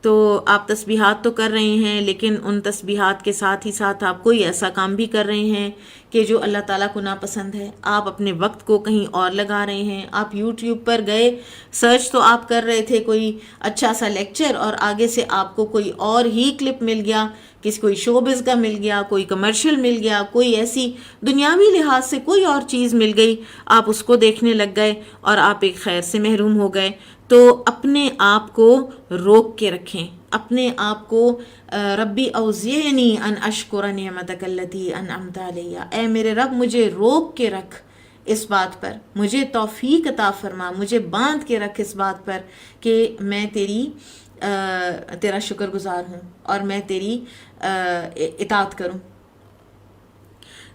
تو آپ تسبیحات تو کر رہے ہیں، لیکن ان تسبیحات کے ساتھ ہی ساتھ آپ کوئی ایسا کام بھی کر رہے ہیں کہ جو اللہ تعالیٰ کو ناپسند ہے، آپ اپنے وقت کو کہیں اور لگا رہے ہیں، آپ یوٹیوب پر گئے، سرچ تو آپ کر رہے تھے کوئی اچھا سا لیکچر، اور آگے سے آپ کو کوئی اور ہی کلپ مل گیا، کوئی شوبز کا مل گیا، کوئی کمرشل مل گیا، کوئی ایسی دنیاوی لحاظ سے کوئی اور چیز مل گئی، آپ اس کو دیکھنے لگ گئے اور آپ ایک خیر سے محروم ہو گئے۔ تو اپنے آپ کو روک کے رکھیں، اپنے آپ کو ربی اوزعنی ان اشکر نعمتک التی انعمت علی، اے میرے رب مجھے روک کے رکھ اس بات پر، مجھے توفیق عطا فرما، مجھے باندھ کے رکھ اس بات پر کہ میں تیرا شکر گزار ہوں اور میں تیری اطاعت کروں۔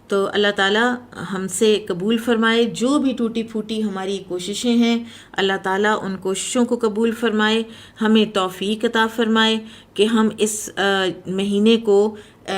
تو اللہ تعالیٰ ہم سے قبول فرمائے جو بھی ٹوٹی پھوٹی ہماری کوششیں ہیں، اللہ تعالیٰ ان کوششوں کو قبول فرمائے، ہمیں توفیق عطا فرمائے کہ ہم اس مہینے کو،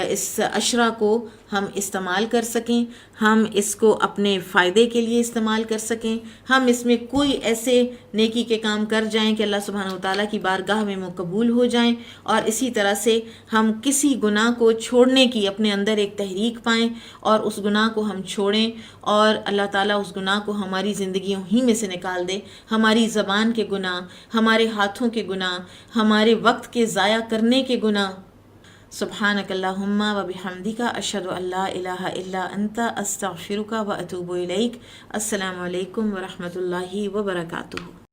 اس عشرہ کو ہم استعمال کر سکیں، ہم اس کو اپنے فائدے کے لیے استعمال کر سکیں، ہم اس میں کوئی ایسے نیکی کے کام کر جائیں کہ اللہ سبحانہ وتعالیٰ کی بارگاہ میں وہ قبول ہو جائیں، اور اسی طرح سے ہم کسی گناہ کو چھوڑنے کی اپنے اندر ایک تحریک پائیں اور اس گناہ کو ہم چھوڑیں، اور اللہ تعالیٰ اس گناہ کو ہماری زندگیوں ہی میں سے نکال دے، ہماری زبان کے گناہ، ہمارے ہاتھوں کے گناہ، ہمارے وقت کے ضائع کرنے کے گناہ۔ سبحانک اللہم و بحمدک اشہد ان لا الہ الا انت استغفرک و اتوب الیک۔ السلام علیکم ورحمۃ اللہ وبرکاتہ۔